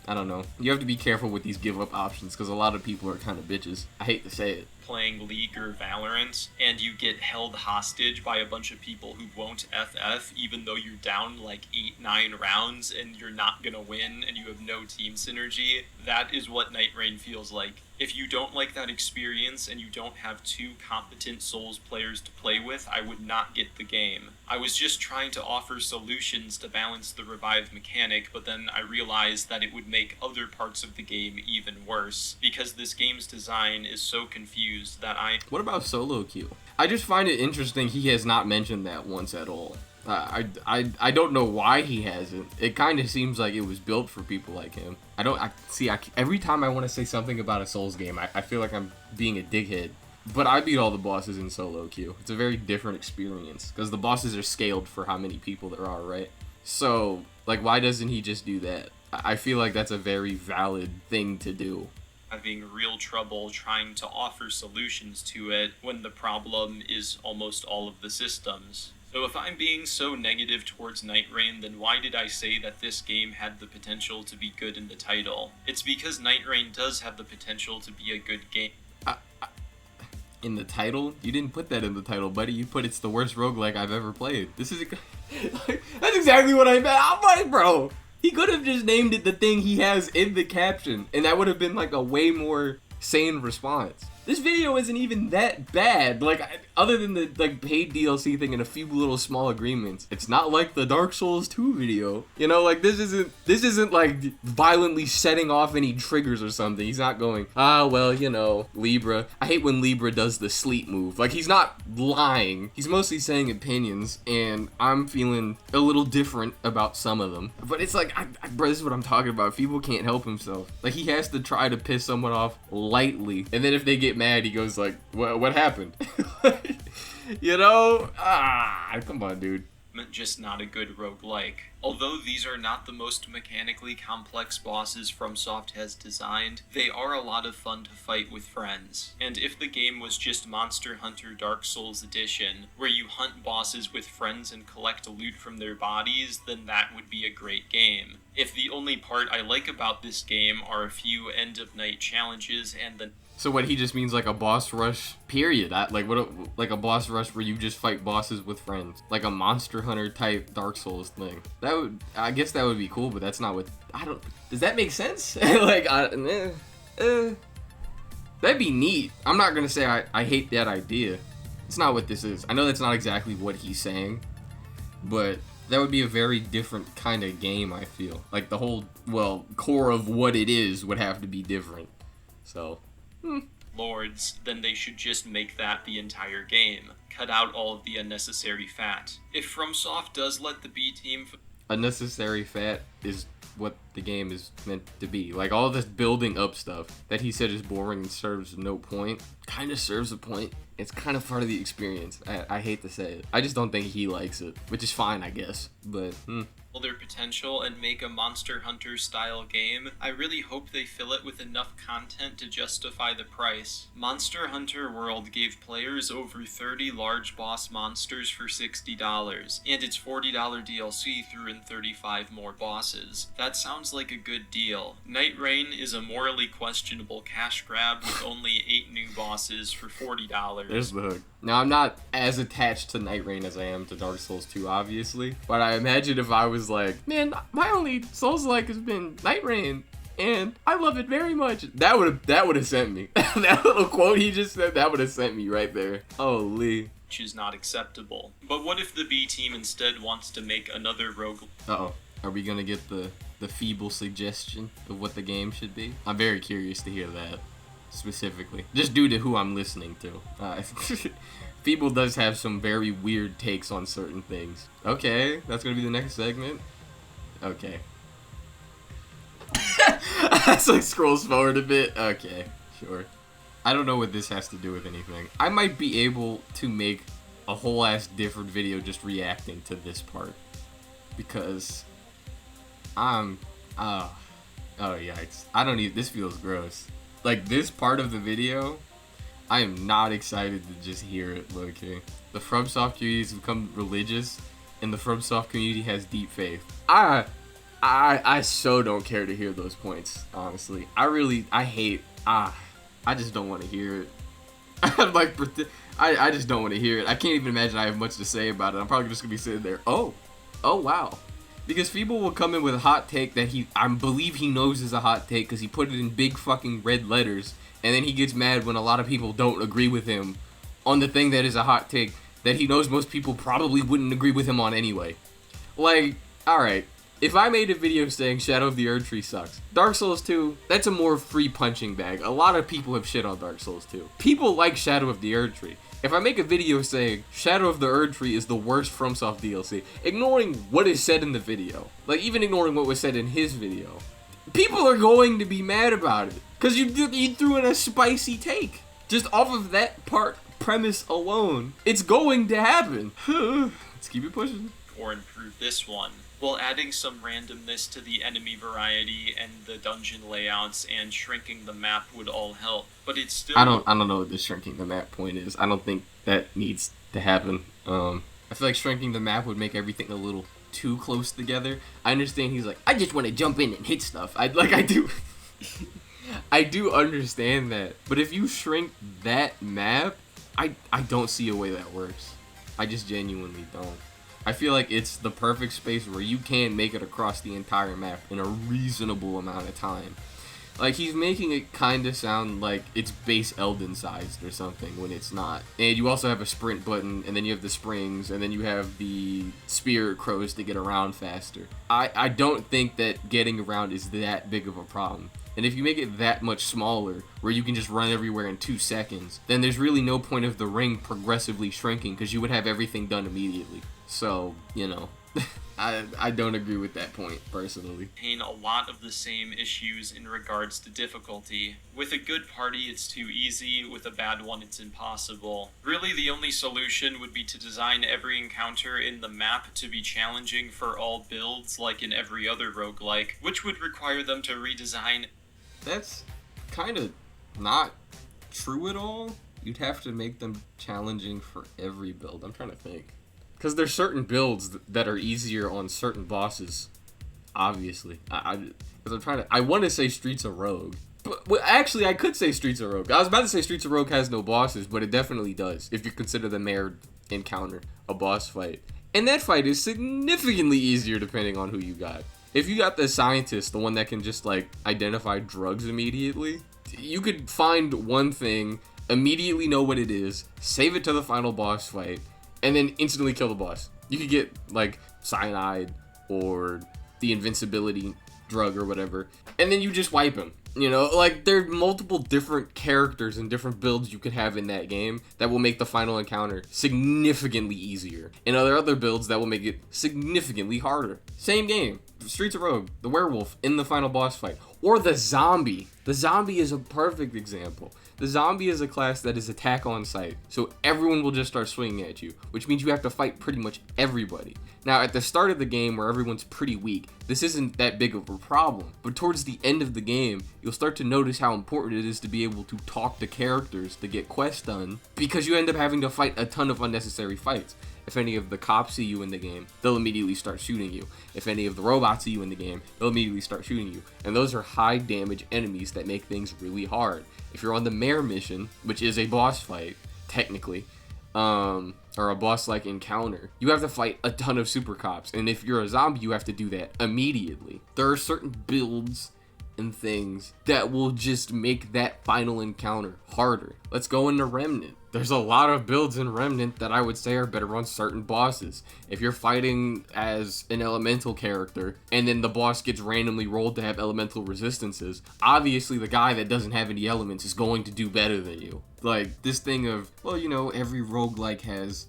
I don't know. You have to be careful with these give up options because a lot of people are kind of bitches. I hate to say it. Playing League or Valorant, and you get held hostage by a bunch of people who won't FF even though you're down like 8-9 rounds and you're not gonna win and you have no team synergy. That is what Nightreign feels like. If you don't like that experience and you don't have two competent Souls players to play with, I would not get the game. I was just trying to offer solutions to balance the revive mechanic, but then I realized that it would make other parts of the game even worse, because this game's design is so confused that What about solo queue? I just find it interesting he has not mentioned that once at all. I don't know why he hasn't. It kind of seems like it was built for people like him. Every time I want to say something about a Souls game, I feel like I'm being a dickhead. But I beat all the bosses in solo queue. It's a very different experience, because the bosses are scaled for how many people there are, right? So, like, why doesn't he just do that? I feel like that's a very valid thing to do. Having real trouble trying to offer solutions to it when the problem is almost all of the systems. So if I'm being so negative towards Nightreign, then why did I say that this game had the potential to be good in the title? It's because Nightreign does have the potential to be a good game. In the title? You didn't put that in the title, buddy. You put it's the worst roguelike I've ever played. This is that's exactly what I meant. I'm like, bro, he could have just named it the thing he has in the caption, and that would have been like a way more sane response. This video isn't even that bad, like, other than the, like, paid DLC thing and a few little small agreements. It's not like the Dark Souls 2 video. You know, like, this isn't, like, violently setting off any triggers or something. He's not going, well, you know, Libra. I hate when Libra does the sleep move. Like, he's not lying. He's mostly saying opinions, and I'm feeling a little different about some of them. But it's like, bro, this is what I'm talking about. Feeble can't help himself. Like, he has to try to piss someone off lightly, and then if they get mad, he goes like, what happened? You know? Come on, dude. Just not a good roguelike. Although these are not the most mechanically complex bosses FromSoft has designed, they are a lot of fun to fight with friends. And if the game was just Monster Hunter Dark Souls Edition, where you hunt bosses with friends and collect loot from their bodies, then that would be a great game. If the only part I like about this game are a few end-of-night challenges and the... So what, he just means like a boss rush, period. Like a boss rush where you just fight bosses with friends. Like a Monster Hunter type Dark Souls thing. I guess that would be cool, but that's not what, does that make sense? That'd be neat. I'm not gonna say I hate that idea. It's not what this is. I know that's not exactly what he's saying, but that would be a very different kind of game, I feel. Like the whole, core of what it is would have to be different. So... Lords, then they should just make that the entire game. Cut out all of the unnecessary fat. If FromSoft does let the B team... Unnecessary fat is what the game is meant to be. Like, all this building up stuff that he said is boring and serves no point, kind of serves a point. It's kind of part of the experience. I hate to say it. I just don't think he likes it, which is fine, I guess. But, their potential and make a Monster Hunter style game, I really hope they fill it with enough content to justify the price. Monster Hunter World gave players over 30 large boss monsters for $60, and its $40 DLC threw in 35 more bosses. That sounds like a good deal. Nightreign is a morally questionable cash grab with only 8 new bosses for $40. There's the hook. Now, I'm not as attached to Nightreign as I am to Dark Souls 2, obviously, but I imagine if I was like, man, my only Souls-like has been Nightreign, and I love it very much, that would have sent me. That little quote he just said, that would have sent me right there. Holy. Which is not acceptable. But what if the B team instead wants to make another rogue? Uh-oh. Are we gonna get the feeble suggestion of what the game should be? I'm very curious to hear that. Specifically, just due to who I'm listening to. Feeble does have some very weird takes on certain things. Okay, that's gonna be the next segment. Okay. That's like scrolls forward a bit. Okay, sure. I don't know what this has to do with anything. I might be able to make a whole ass different video just reacting to this part. Because oh yikes. This feels gross. Like, this part of the video, I am not excited to just hear it, low-key. The FromSoft community has become religious, and the FromSoft community has deep faith. I so don't care to hear those points, honestly. I just don't want to hear it. I just don't want to hear it. I can't even imagine I have much to say about it. I'm probably just going to be sitting there, oh wow. Because Feeble will come in with a hot take that I believe he knows is a hot take because he put it in big fucking red letters, and then he gets mad when a lot of people don't agree with him on the thing that is a hot take that he knows most people probably wouldn't agree with him on anyway. Like, alright, if I made a video saying Shadow of the Erdtree sucks, Dark Souls 2, that's a more free punching bag. A lot of people have shit on Dark Souls 2. People like Shadow of the Erdtree. If I make a video saying Shadow of the Erdtree is the worst FromSoft DLC, ignoring what is said in the video, like even ignoring what was said in his video, people are going to be mad about it because you threw in a spicy take. Just off of that premise alone, it's going to happen. Let's keep it pushing. Or improve this one, while adding some randomness to the enemy variety and the dungeon layouts, and shrinking the map would all help. But it's still... I don't know what the shrinking the map point is. I don't think that needs to happen. I feel like shrinking the map would make everything a little too close together. I understand he's like, I just want to jump in and hit stuff. I do I do understand that. But if you shrink that map, I don't see a way that works. I just genuinely don't. I feel like it's the perfect space where you can make it across the entire map in a reasonable amount of time. Like, he's making it kind of sound like it's base Elden sized or something when it's not. And you also have a sprint button, and then you have the springs, and then you have the spirit crows to get around faster. I don't think that getting around is that big of a problem. And if you make it that much smaller, where you can just run everywhere in 2 seconds, then there's really no point of the ring progressively shrinking, because you would have everything done immediately. So, you know, I don't agree with that point, personally. A lot of the same issues in regards to difficulty. With a good party, it's too easy. With a bad one, it's impossible. Really, the only solution would be to design every encounter in the map to be challenging for all builds, like in every other roguelike, which would require them to redesign. That's kind of not true at all. You'd have to make them challenging for every build. I'm trying to think. Because there's certain builds that are easier on certain bosses, obviously. I want to say Streets of Rogue. But well, actually, I could say Streets of Rogue. I was about to say Streets of Rogue has no bosses, but it definitely does, if you consider the mayor encounter a boss fight. And that fight is significantly easier depending on who you got. If you got the scientist, the one that can just, like, identify drugs immediately, you could find one thing, immediately know what it is, save it to the final boss fight, and then instantly kill the boss. You could get, like, cyanide or the invincibility drug or whatever, and then you just wipe him. You know, like, there are multiple different characters and different builds you could have in that game that will make the final encounter significantly easier. And other builds that will make it significantly harder. Same game. Streets of Rogue, the werewolf in the final boss fight. Or the zombie. The zombie is a perfect example. The zombie is a class that is attack on sight, so everyone will just start swinging at you, which means you have to fight pretty much everybody. Now, at the start of the game where everyone's pretty weak, this isn't that big of a problem, but towards the end of the game, you'll start to notice how important it is to be able to talk to characters to get quests done, because you end up having to fight a ton of unnecessary fights. If any of the cops see you in the game, they'll immediately start shooting you. If any of the robots see you in the game, they'll immediately start shooting you. And those are high damage enemies that make things really hard. If you're on the mayor mission, which is a boss fight, technically, or a boss-like encounter, you have to fight a ton of super cops. And if you're a zombie, you have to do that immediately. There are certain builds and things that will just make that final encounter harder. Let's go into Remnant. There's a lot of builds in Remnant that I would say are better on certain bosses. If you're fighting as an elemental character and then the boss gets randomly rolled to have elemental resistances, obviously the guy that doesn't have any elements is going to do better than you. Like, this thing of, well, you know, every roguelike has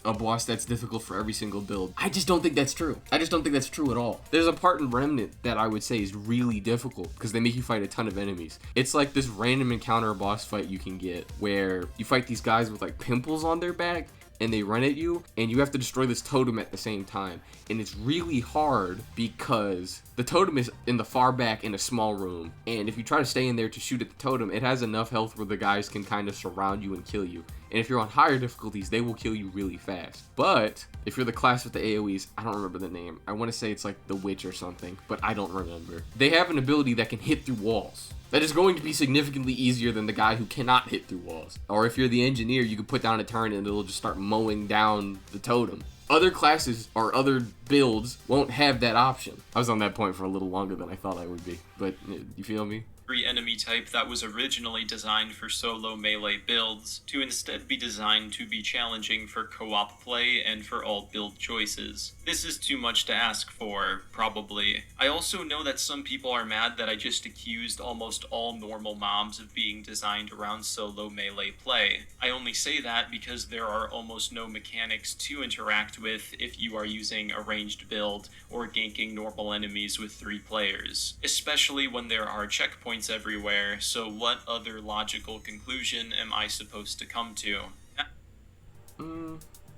a boss that's difficult for every single build. I just don't think that's true. I just don't think that's true at all. There's a part in Remnant that I would say is really difficult because they make you fight a ton of enemies. It's like this random encounter boss fight you can get where you fight these guys with like pimples on their back and they run at you and you have to destroy this totem at the same time. And it's really hard because the totem is in the far back in a small room. And if you try to stay in there to shoot at the totem, it has enough health where the guys can kind of surround you and kill you. And if you're on higher difficulties, they will kill you really fast. But if you're the class with the AoEs, I don't remember the name. I want to say it's like the witch or something, but I don't remember. They have an ability that can hit through walls. That is going to be significantly easier than the guy who cannot hit through walls. Or if you're the engineer, you can put down a turret and it'll just start mowing down the totem. Other classes or other builds won't have that option. I was on that point for a little longer than I thought I would be, but you feel me? Enemy type that was originally designed for solo melee builds to instead be designed to be challenging for co-op play and for all build choices. This is too much to ask for, probably. I also know that some people are mad that I just accused almost all normal mobs of being designed around solo melee play. I only say that because there are almost no mechanics to interact with if you are using a ranged build or ganking normal enemies with 3 players, especially when there are checkpoints everywhere. So what other logical conclusion am I supposed to come to?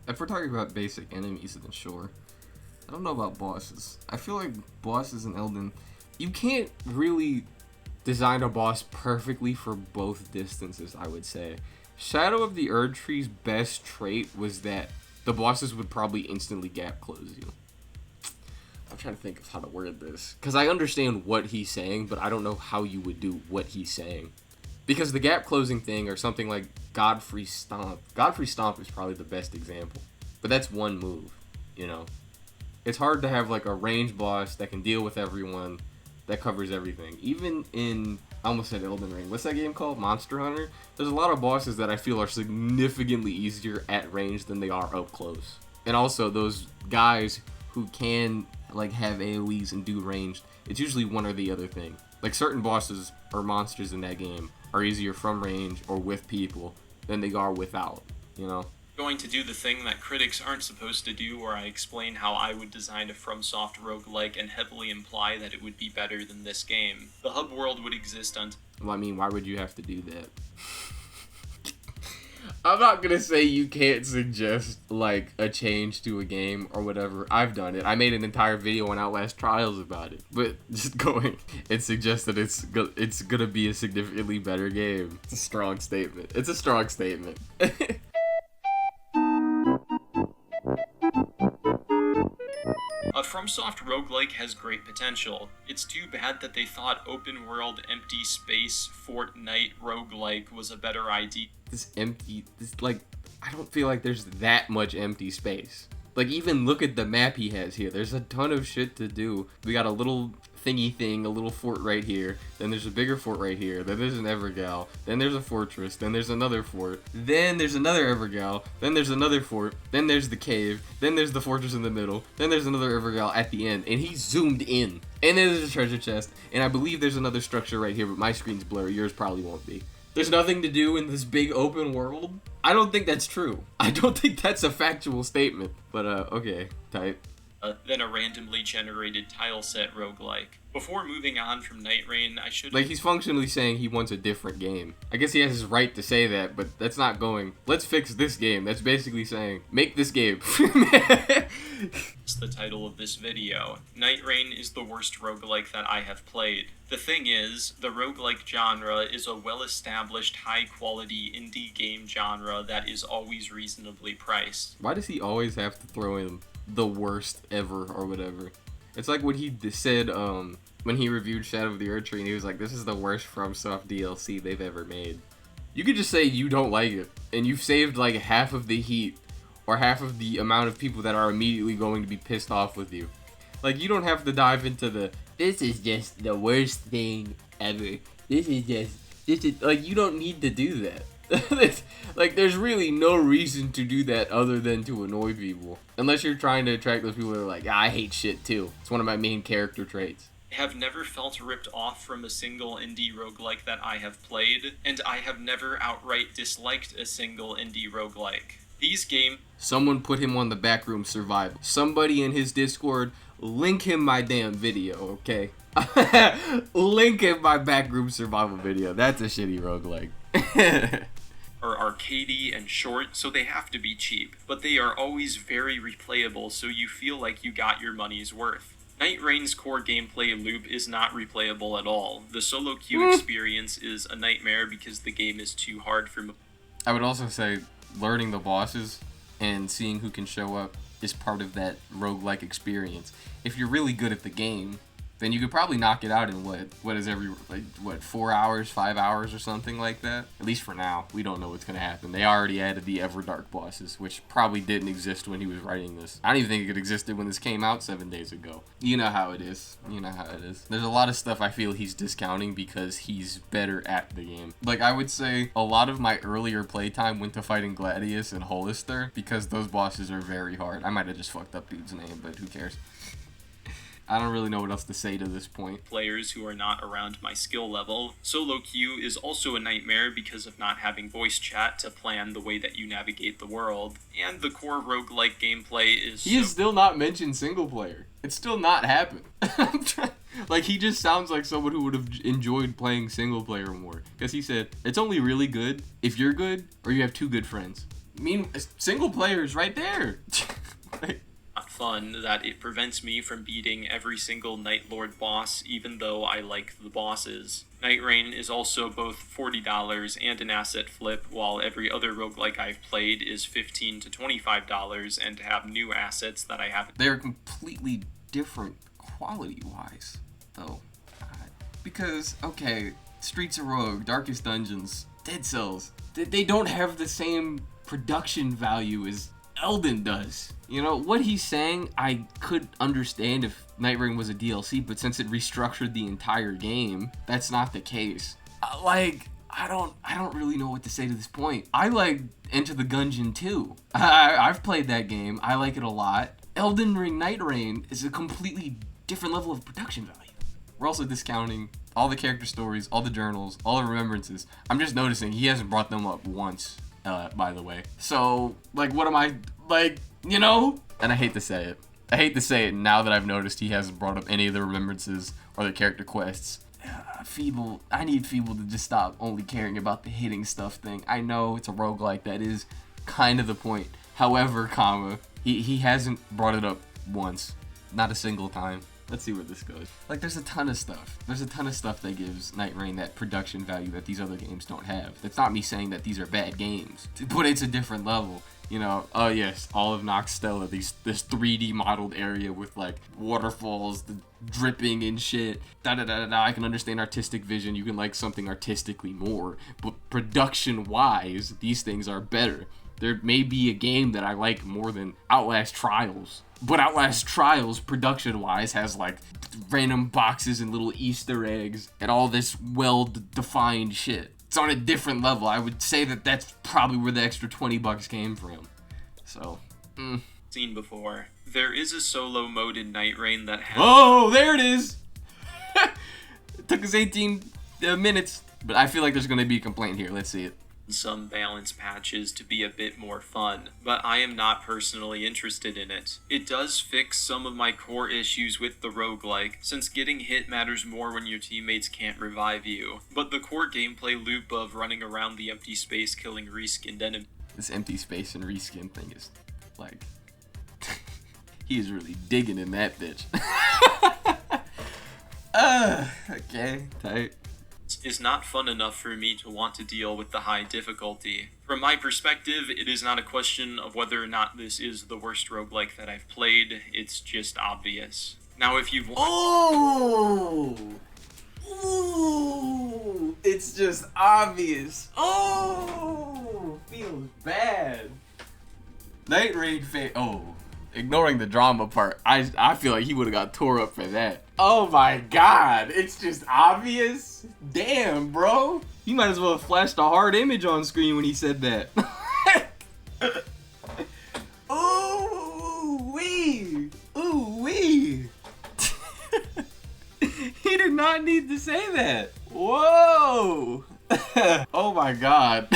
If we're talking about basic enemies, then sure. I don't know about bosses. I feel like bosses in Elden, you can't really design a boss perfectly for both distances, I would say. Shadow of the Erdtree's best trait was that the bosses would probably instantly gap close you. I'm trying to think of how to word this, because I understand what he's saying, but I don't know how you would do what he's saying. Because the gap closing thing, or something like Godfrey Stomp. Godfrey Stomp is probably the best example. But that's one move, you know. It's hard to have like a range boss that can deal with everyone, that covers everything. Even in, I almost said Elden Ring. What's that game called? Monster Hunter? There's a lot of bosses that I feel are significantly easier at range than they are up close. And also those guys who can like have AoEs and do ranged, it's usually one or the other thing. Like certain bosses or monsters in that game are easier from range or with people than they are without, you know? Going to do the thing that critics aren't supposed to do, where I explain how I would design a FromSoft roguelike and heavily imply that it would be better than this game. The hub world would exist until... Well, I mean, why would you have to do that? I'm not gonna say you can't suggest, like, a change to a game or whatever. I've done it. I made an entire video on Outlast Trials about it. But just going and suggest that it's gonna be a significantly better game. It's a strong statement. It's a strong statement. A FromSoft roguelike has great potential. It's too bad that they thought open world empty space Fortnite roguelike was a better idea. I don't feel like there's that much empty space. Like, even look at the map he has here. There's a ton of shit to do. We got a little thingy thing, a little fort right here. Then there's a bigger fort right here. Then there's an Evergal. Then there's a fortress. Then there's another fort. Then there's another Evergal. Then there's another fort. Then there's the cave. Then there's the fortress in the middle. Then there's another Evergal at the end. And he's zoomed in. And then there's a treasure chest. And I believe there's another structure right here, but my screen's blurry. Yours probably won't be. There's nothing to do in this big open world? I don't think that's true. I don't think that's a factual statement. But, okay, type. Then a randomly generated tile set roguelike. Before moving on from Nightreign, I should... Like, he's functionally saying he wants a different game. I guess he has his right to say that, but that's not going, let's fix this game. That's basically saying, make this game. It's the title of this video. Nightreign is the worst roguelike that I have played. The thing is, the roguelike genre is a well-established, high-quality indie game genre that is always reasonably priced. Why does he always have to throw in the worst ever or whatever? It's like what he said when he reviewed Shadow of the Erdtree, and he was like, this is the worst FromSoft DLC they've ever made. You could just say you don't like it, and you've saved like half of the heat or half of the amount of people that are immediately going to be pissed off with you. Like, you don't have to dive into the, this is just the worst thing ever. This is like, you don't need to do that. Like, there's really no reason to do that other than to annoy people. Unless you're trying to attract those people that are like, I hate shit too. It's one of my main character traits. I have never felt ripped off from a single indie roguelike that I have played, and I have never outright disliked a single indie roguelike. These games... Someone put him on the Backroom Survival. Somebody in his Discord, link him my damn video, okay? Link him my Backroom Survival video. That's a shitty roguelike. are arcadey and short, so they have to be cheap, but they are always very replayable, so you feel like you got your money's worth. Nightreign's core gameplay loop is not replayable at all. The solo queue experience is a nightmare because the game is too hard for... I would also say learning the bosses and seeing who can show up is part of that roguelike experience. If you're really good at the game, then you could probably knock it out in what 4 hours, 5 hours or something like that. At least for now. We don't know what's going to happen. They already added the Everdark bosses, which probably didn't exist when he was writing this. I don't even think it existed when this came out 7 days ago. You know how it is. You know how it is. There's a lot of stuff I feel he's discounting because he's better at the game. Like, I would say a lot of my earlier playtime went to fighting Gladius and Hollister because those bosses are very hard. I might have just fucked up dude's name, but who cares? I don't really know what else to say to this point. Players who are not around my skill level. Solo queue is also a nightmare because of not having voice chat to plan the way that you navigate the world. And the core roguelike gameplay is... He has still not mentioned single player. It's still not happened. Like, he just sounds like someone who would have enjoyed playing single player more. Because he said, it's only really good if you're good or you have two good friends. I mean, single player is right there. Like, fun that it prevents me from beating every single Night Lord boss, even though I like the bosses. Nightreign is also both $40 and an asset flip, while every other roguelike I've played is $15 to $25 and have new assets that I haven't. They're completely different quality-wise, though. Because, okay, Streets of Rogue, Darkest Dungeons, Dead Cells, they don't have the same production value as Elden does. You know, what he's saying, I could understand if Nightreign was a DLC, but since it restructured the entire game, that's not the case. I don't really know what to say to this point. I like Enter the Gungeon too. I've played that game. I like it a lot. Elden Ring Nightreign is a completely different level of production value. We're also discounting all the character stories, all the journals, all the remembrances. I'm just noticing he hasn't brought them up once, by the way. So, like, what am I, like, you know? And I hate to say it. I hate to say it now that I've noticed he hasn't brought up any of the remembrances or the character quests. Feeble, I need Feeble to just stop only caring about the hitting stuff thing. I know it's a roguelike, that is kind of the point. However, he hasn't brought it up once. Not a single time. Let's see where this goes. Like, there's a ton of stuff. There's a ton of stuff that gives Nightreign that production value that these other games don't have. That's not me saying that these are bad games, but it's a different level. You know, oh yes, all of Noxtella, this 3D modeled area with like waterfalls, the dripping and shit. I can understand artistic vision. You can like something artistically more, but production-wise, these things are better. There may be a game that I like more than Outlast Trials, but Outlast Trials, production-wise, has like random boxes and little Easter eggs and all this well-defined shit. It's on a different level. I would say that that's probably where the extra $20 came from. So, Seen before. There is a solo mode in Nightreign that has... Oh, there it is! It took us 18 minutes, but I feel like there's going to be a complaint here. Let's see it. Some balance patches to be a bit more fun, but I am not personally interested in it. It does fix some of my core issues with the roguelike, since getting hit matters more when your teammates can't revive you, but the core gameplay loop of running around the empty space killing reskinned enemies. This empty space and reskin thing is, like, he is really digging in that bitch. Okay, tight. Is not fun enough for me to want to deal with the high difficulty. From my perspective, it is not a question of whether or not this is the worst roguelike that I've played, it's just obvious. Now if you've Ooh, it's just obvious. Oh, feels bad. Nightreign ignoring the drama part, I feel like he would have got tore up for that. Oh my god, it's just obvious? Damn, bro. You might as well have flashed a hard image on screen when he said that. Ooh wee. Ooh wee. He did not need to say that. Whoa. Oh my god.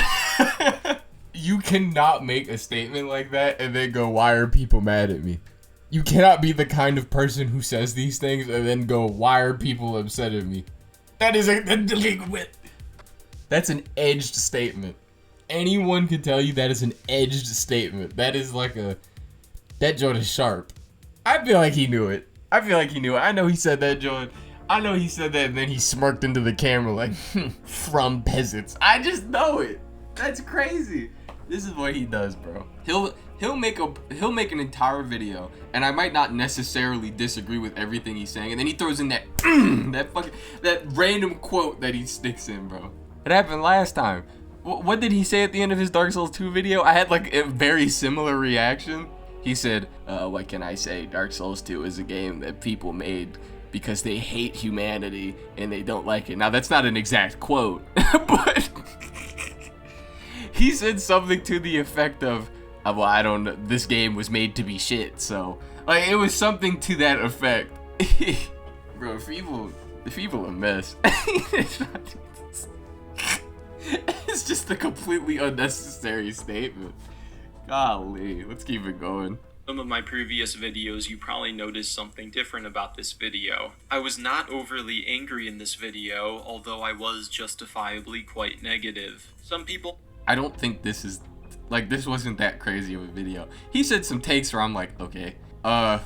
You cannot make a statement like that and then go, why are people mad at me? You cannot be the kind of person who says these things and then go, why are people upset at me? That is that's an edged statement. Anyone can tell you that is an edged statement. That is like that joint is sharp. I feel like he knew it. I know he said that joint. I know he said that and then he smirked into the camera like, from peasants. I just know it. That's crazy. This is what he does, bro. He'll make an entire video, and I might not necessarily disagree with everything he's saying, and then he throws in that that random quote that he sticks in, bro. It happened last time. What did he say at the end of his Dark Souls 2 video? I had like a very similar reaction. He said, what can I say? Dark Souls 2 is a game that people made because they hate humanity and they don't like it. Now that's not an exact quote, but he said something to the effect of, well, I don't know, this game was made to be shit, so, like, it was something to that effect. Bro, Feeble a mess. It's just a completely unnecessary statement. Golly, let's keep it going. Some of my previous videos, you probably noticed something different about this video. I was not overly angry in this video, although I was justifiably quite negative. Some people... I don't think this is, like, this wasn't that crazy of a video. He said some takes where I'm like, okay, as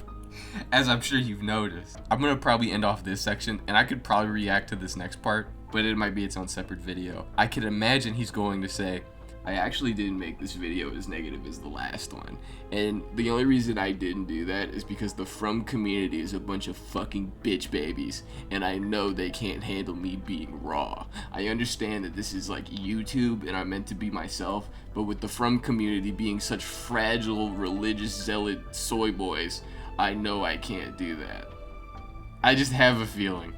I'm sure you've noticed, I'm gonna probably end off this section, and I could probably react to this next part, but it might be its own separate video. I could imagine he's going to say, I actually didn't make this video as negative as the last one. And the only reason I didn't do that is because the From community is a bunch of fucking bitch babies, and I know they can't handle me being raw. I understand that this is like YouTube and I'm meant to be myself, but with the From community being such fragile, religious, zealot soy boys, I know I can't do that. I just have a feeling.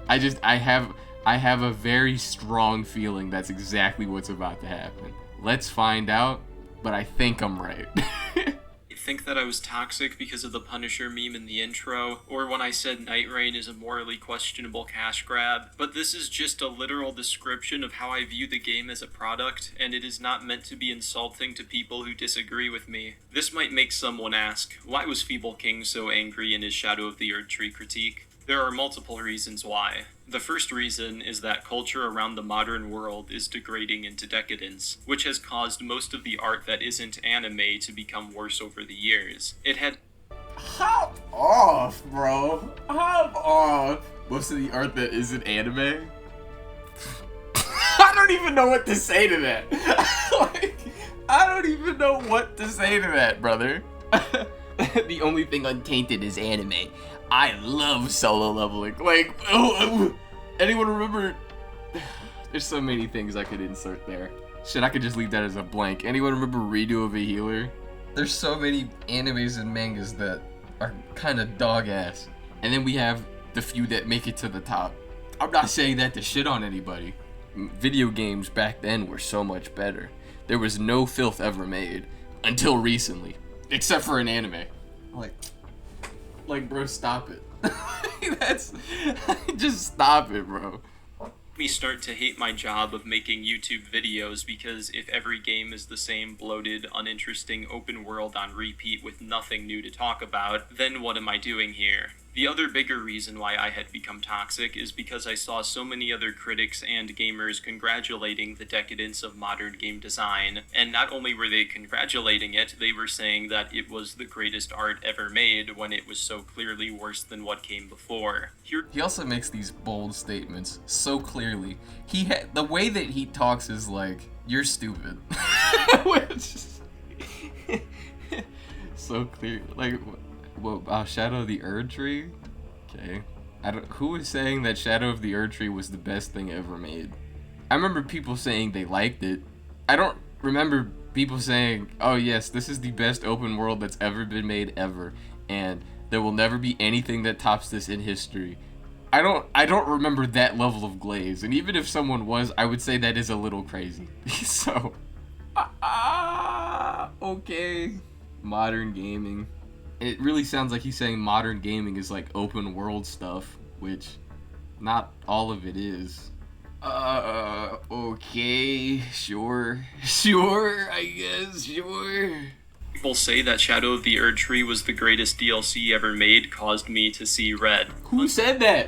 I have a very strong feeling that's exactly what's about to happen. Let's find out, but I think I'm right. I think that I was toxic because of the Punisher meme in the intro, or when I said Nightreign is a morally questionable cash grab, but this is just a literal description of how I view the game as a product, and it is not meant to be insulting to people who disagree with me. This might make someone ask, why was Feeble King so angry in his Shadow of the Erdtree critique? There are multiple reasons why. The first reason is that culture around the modern world is degrading into decadence, which has caused most of the art that isn't anime to become worse over the years. It had... Hop off, bro. Hop off. Most of the art that isn't anime? I don't even know what to say to that. I don't even know what to say to that, brother. The only thing untainted is anime. I love solo leveling. Like, anyone remember? There's so many things I could insert there. Shit, I could just leave that as a blank. Anyone remember Redo of a Healer? There's so many animes and mangas that are kind of dog ass. And then we have the few that make it to the top. I'm not saying that to shit on anybody. Video games back then were so much better. There was no filth ever made until recently, except for an anime. Like, bro, stop it. Just stop it, bro. Me start to hate my job of making YouTube videos, because if every game is the same bloated, uninteresting open world on repeat with nothing new to talk about, then what am I doing here? The other bigger reason why I had become toxic is because I saw so many other critics and gamers congratulating the decadence of modern game design, and not only were they congratulating it, they were saying that it was the greatest art ever made when it was so clearly worse than what came before. He also makes these bold statements so clearly. The way that he talks is like, you're stupid. Which so clear. Like, well, Shadow of the Erdtree? Okay. Who was saying that Shadow of the Erdtree was the best thing ever made? I remember people saying they liked it. I don't remember people saying, oh yes, this is the best open world that's ever been made ever, and there will never be anything that tops this in history. I don't remember that level of glaze, and even if someone was, I would say that is a little crazy. So, okay. Modern gaming. It really sounds like he's saying modern gaming is like open world stuff, which not all of it is. Okay, sure, I guess, sure. People say that Shadow of the Erdtree was the greatest DLC ever made caused me to see red. Who said that?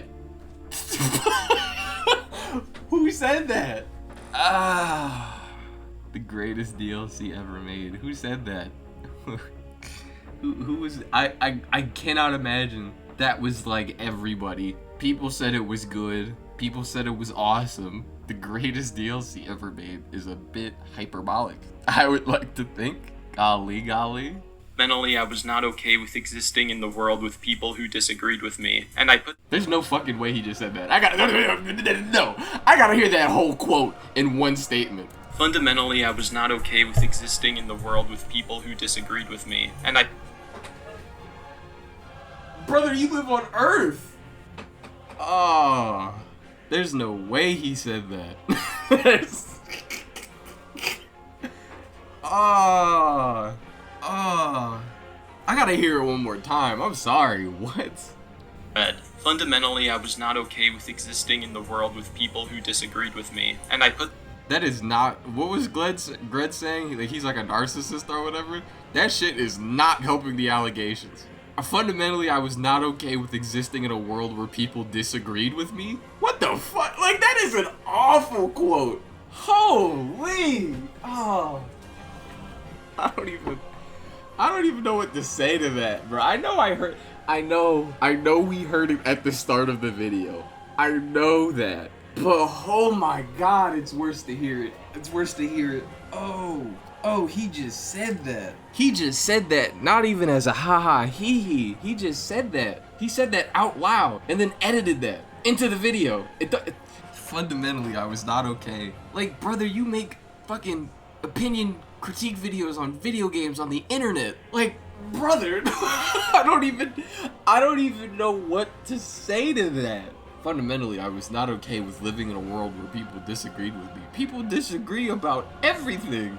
Who said that? The greatest DLC ever made. Who said that? Who was... I cannot imagine that was like everybody. People said it was good. People said it was awesome. The greatest DLC ever made is a bit hyperbolic, I would like to think. Golly. Mentally, I was not okay with existing in the world with people who disagreed with me, and There's no fucking way he just said that. I gotta hear that whole quote in one statement. Fundamentally, I was not okay with existing in the world with people who disagreed with me, and Brother, you live on Earth! Oh, there's no way he said that. I gotta hear it one more time. I'm sorry, what? Fundamentally, I was not okay with existing in the world with people who disagreed with me, and That is not... What was Gred saying? Like, he's like a narcissist or whatever? That shit is not helping the allegations. Fundamentally, I was not okay with existing in a world where people disagreed with me? What the fuck? Like, that is an awful quote. Holy... Oh... I don't even know what to say to that, bro. I know we heard it at the start of the video. I know that. But oh my god, it's worse to hear it. It's worse to hear it. Oh, he just said that. He just said that, not even as a haha hee hee. He just said that. He said that out loud and then edited that into the video. Fundamentally, I was not okay. Like, brother, you make fucking opinion critique videos on video games on the internet. Like, brother, I don't even know what to say to that. Fundamentally, I was not okay with living in a world where people disagreed with me. People disagree about everything.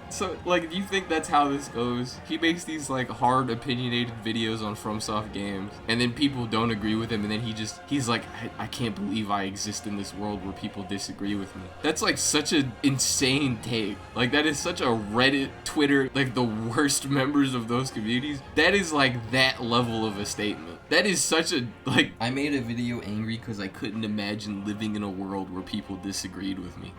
So, like, do you think that's how this goes? He makes these, like, hard, opinionated videos on FromSoft games, and then people don't agree with him, and then he's like, I can't believe I exist in this world where people disagree with me. That's, like, such an insane take. Like, that is such a Reddit, Twitter, like, the worst members of those communities. That is, like, that level of a statement. That is such a, like, I made a video angry because I couldn't imagine living in a world where people disagreed with me.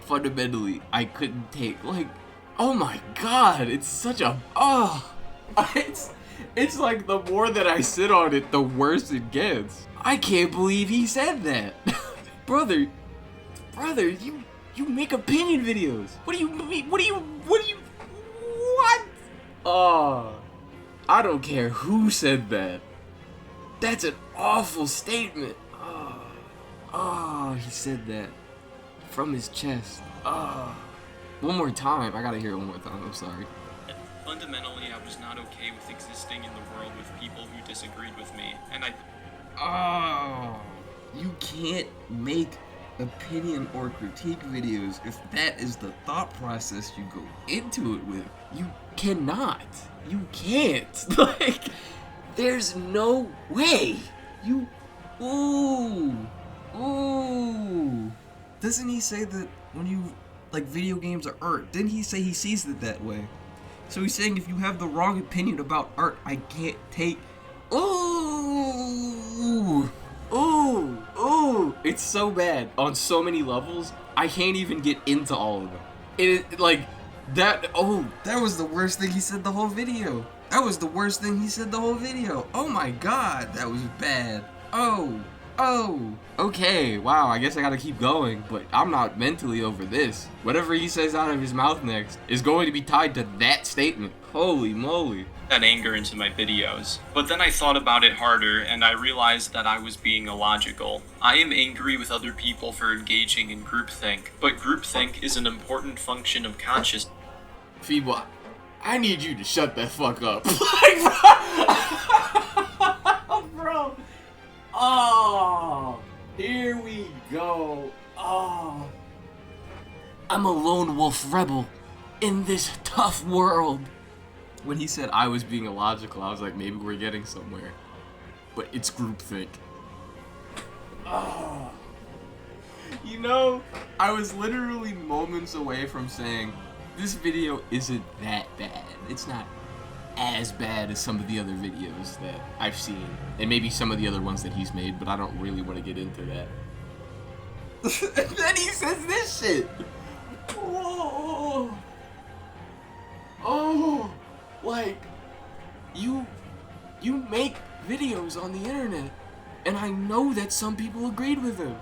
Fundamentally, I couldn't take, like, oh my god, it's such a, it's like the more that I sit on it, the worse it gets. I can't believe he said that. brother, you make opinion videos. What do you mean? What? Oh, I don't care who said that. That's an awful statement. Oh, he said that. From his chest. One more time. I gotta hear it one more time. I'm sorry. Fundamentally, I was not okay with existing in the world with people who disagreed with me, and you can't make opinion or critique videos if that is the thought process you go into it with. You cannot. You can't. Like, there's no way. Ooh. Doesn't he say that when you, like, video games are art? Didn't he say he sees it that way? So he's saying if you have the wrong opinion about art, I can't take... Ooh! It's so bad on so many levels, I can't even get into all of them. That was the worst thing he said the whole video. That was the worst thing he said the whole video. Oh my god, that was bad. Okay, wow, I guess I gotta keep going, but I'm not mentally over this. Whatever he says out of his mouth next is going to be tied to that statement. Holy moly. That anger into my videos. But then I thought about it harder, and I realized that I was being illogical. I am angry with other people for engaging in groupthink, but groupthink is an important function of consciousness. Feeble, I need you to shut that fuck up. Bro. Oh, here we go. Oh, I'm a lone wolf rebel in this tough world. When he said I was being illogical, I was like, maybe we're getting somewhere. But it's groupthink. Oh. You know, I was literally moments away from saying, this video isn't that bad. It's not as bad as some of the other videos that I've seen, and maybe some of the other ones that he's made, but I don't really want to get into that. And then he says this shit. Whoa. Oh, like, you make videos on the internet, and I know that some people agreed with him.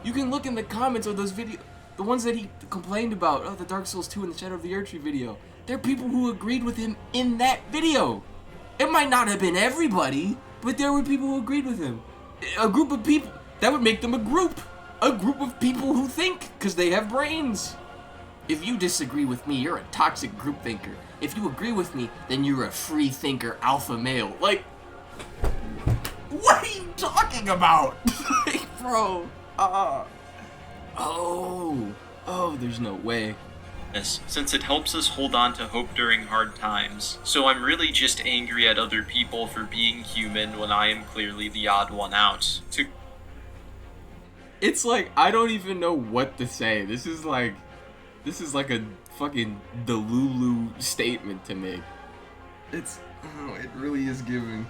You can look in the comments of those videos, the ones that he complained about, the Dark Souls 2 and the Shadow of the Erdtree video. There are people who agreed with him in that video. It might not have been everybody, but there were people who agreed with him. A group of people. That would make them a group. A group of people who think, because they have brains. If you disagree with me, you're a toxic group thinker. If you agree with me, then you're a free thinker alpha male. Like, what are you talking about? Like, bro. There's no way. Since it helps us hold on to hope during hard times. So I'm really just angry at other people for being human when I am clearly the odd one out. It's like, I don't even know what to say. This is like a fucking Delulu statement to make. It really is giving.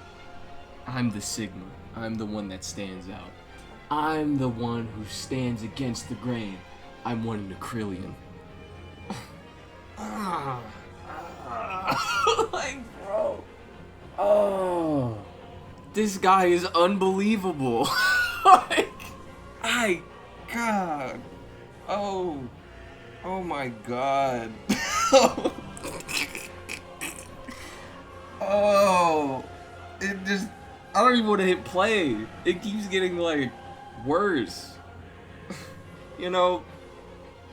I'm the Sigma. I'm the one that stands out. I'm the one who stands against the grain. I'm one in a Krillian. Like, bro. Oh. This guy is unbelievable. God. Oh my God. Oh, I don't even want to hit play. It keeps getting, like, worse. You know,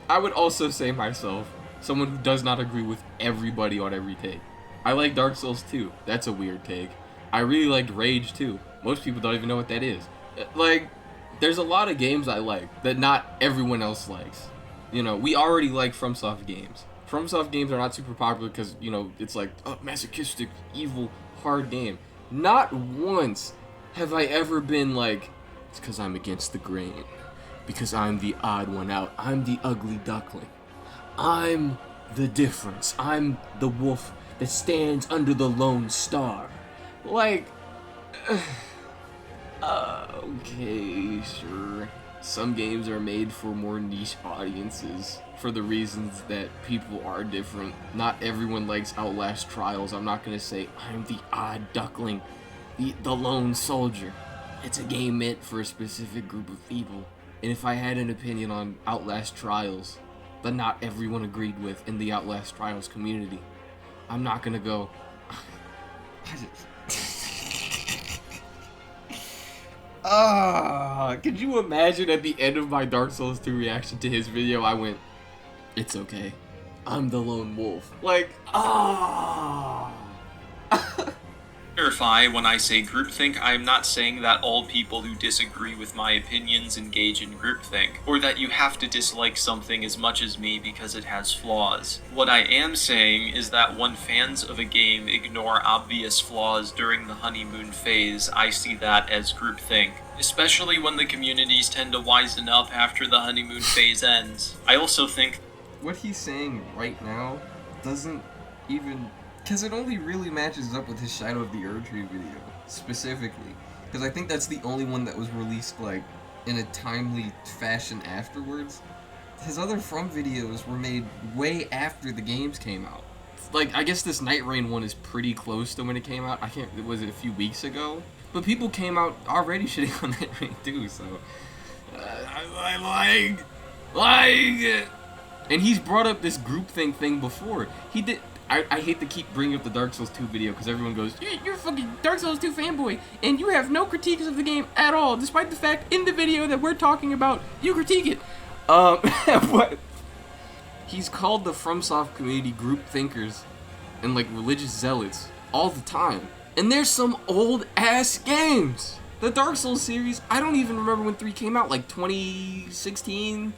I would also say myself, someone who does not agree with everybody on every take. I like Dark Souls 2. That's a weird take. I really liked Rage 2. Most people don't even know what that is. Like, there's a lot of games I like that not everyone else likes. You know, we already like FromSoft games. FromSoft games are not super popular because, you know, it's like a masochistic, evil, hard game. Not once have I ever been like, it's because I'm against the grain. Because I'm the odd one out. I'm the ugly duckling. I'm the difference. I'm the wolf that stands under the lone star. Like, okay, sure. Some games are made for more niche audiences for the reasons that people are different. Not everyone likes Outlast Trials. I'm not gonna say I'm the odd duckling, the lone soldier. It's a game meant for a specific group of people. And if I had an opinion on Outlast Trials that not everyone agreed with in the Outlast Trials community, I'm not gonna go, could you imagine at the end of my Dark Souls 2 reaction to his video, I went, it's okay, I'm the lone wolf. Like, Clarify, when I say groupthink, I am not saying that all people who disagree with my opinions engage in groupthink, or that you have to dislike something as much as me because it has flaws. What I am saying is that when fans of a game ignore obvious flaws during the honeymoon phase, I see that as groupthink, especially when the communities tend to wisen up after the honeymoon phase ends. I also think what he's saying right now doesn't even, because it only really matches up with his Shadow of the Erdtree video, specifically. Because I think that's the only one that was released, like, in a timely fashion afterwards. His other From videos were made way after the games came out. Like, I guess this Nightreign one is pretty close to when it came out. Was it a few weeks ago? But people came out already shitting on Nightreign too, so... I like it. And he's brought up this groupthink thing before. He did... I hate to keep bringing up the Dark Souls 2 video because everyone goes, you're a fucking Dark Souls 2 fanboy, and you have no critiques of the game at all, despite the fact in the video that we're talking about, you critique it. But he's called the FromSoft community group thinkers and like religious zealots all the time. And there's some old ass games. The Dark Souls series, I don't even remember when 3 came out, like 2016?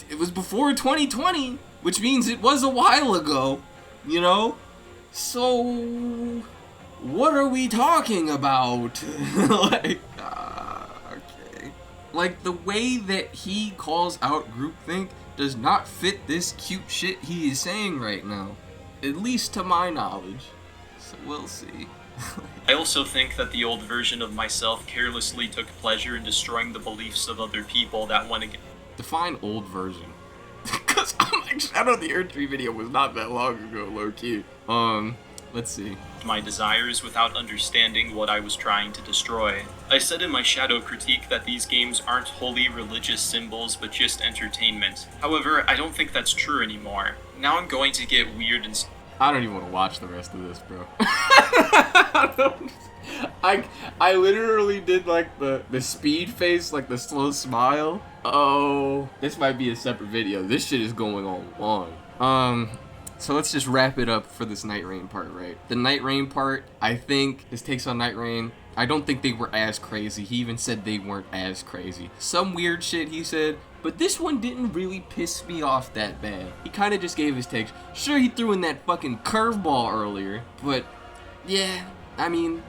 It was before 2020, which means it was a while ago. You know? So, what are we talking about? Like, okay. Like, the way that he calls out groupthink does not fit this cute shit he is saying right now. At least to my knowledge. So, we'll see. I also think that the old version of myself carelessly took pleasure in destroying the beliefs of other people that went against. Define old version. Because I'm like, Shadow of the Erdtree video was not that long ago, low-key. Let's see. My desires without understanding what I was trying to destroy. I said in my Shadow critique that these games aren't wholly religious symbols, but just entertainment. However, I don't think that's true anymore. Now I'm going to get weird and... I don't even want to watch the rest of this, bro. I literally did like the speed face, like the slow smile. Oh, this might be a separate video. This shit is going on long. So let's just wrap it up for this Nightreign part, right? The Nightreign part, I think his takes on Nightreign, I don't think they were as crazy. He even said they weren't as crazy. Some weird shit he said, but this one didn't really piss me off that bad. He kind of just gave his takes. Sure, he threw in that fucking curveball earlier, but yeah, I mean,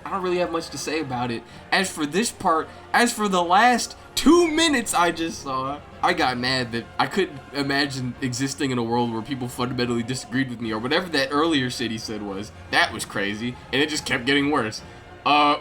I don't really have much to say about it. As for this part, as for the last 2 minutes I just saw, I got mad that I couldn't imagine existing in a world where people fundamentally disagreed with me, or whatever that earlier shit he said was. That was crazy, and it just kept getting worse. Yeah.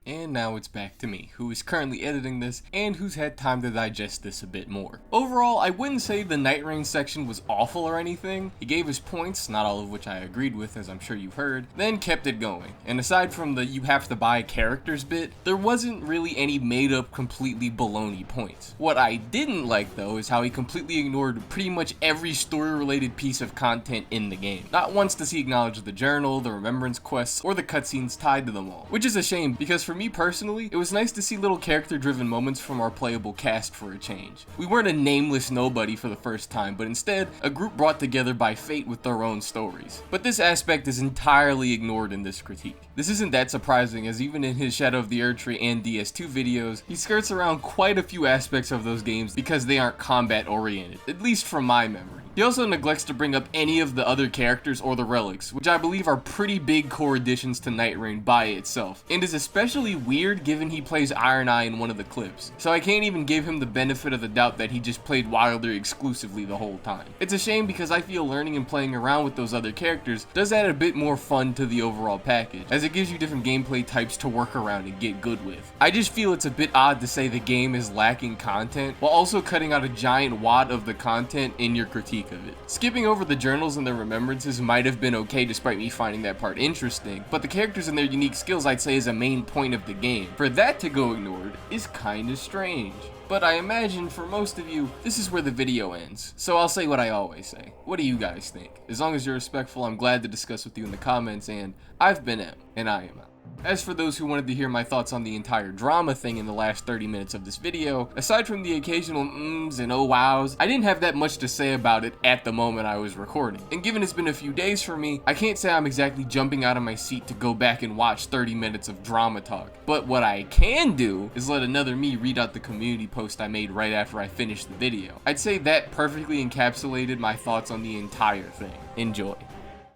And now it's back to me, who is currently editing this and who's had time to digest this a bit more. Overall, I wouldn't say the Nightreign section was awful or anything. He gave his points, not all of which I agreed with, as I'm sure you've heard, then kept it going. And aside from the you have to buy characters bit, there wasn't really any made up completely baloney points. What I didn't like though is how he completely ignored pretty much every story related piece of content in the game. Not once does he acknowledge the journal, the remembrance quests, or the cutscenes tied to them all. Which is a shame, because for me personally, it was nice to see little character driven moments from our playable cast for a change. We weren't a nameless nobody for the first time, but instead, a group brought together by fate with their own stories. But this aspect is entirely ignored in this critique. This isn't that surprising, as even in his Shadow of the Erdtree and DS2 videos, he skirts around quite a few aspects of those games because they aren't combat oriented, at least from my memory. He also neglects to bring up any of the other characters or the relics, which I believe are pretty big core additions to Nightreign by itself, and is especially weird given he plays Iron Eye in one of the clips, so I can't even give him the benefit of the doubt that he just played Wilder exclusively the whole time. It's a shame because I feel learning and playing around with those other characters does add a bit more fun to the overall package, as it gives you different gameplay types to work around and get good with. I just feel it's a bit odd to say the game is lacking content, while also cutting out a giant wad of the content in your critique of it. Skipping over the journals and their remembrances might have been okay despite me finding that part interesting, but the characters and their unique skills I'd say is a main point of the game. For that to go ignored is kinda strange. But I imagine for most of you, this is where the video ends, so I'll say what I always say. What do you guys think? As long as you're respectful, I'm glad to discuss with you in the comments, and I've been M, and I am out. As for those who wanted to hear my thoughts on the entire drama thing in the last 30 minutes of this video, aside from the occasional mms and oh wows, I didn't have that much to say about it at the moment I was recording. And given it's been a few days for me, I can't say I'm exactly jumping out of my seat to go back and watch 30 minutes of drama talk. But what I can do is let another me read out the community post I made right after I finished the video. I'd say that perfectly encapsulated my thoughts on the entire thing. Enjoy.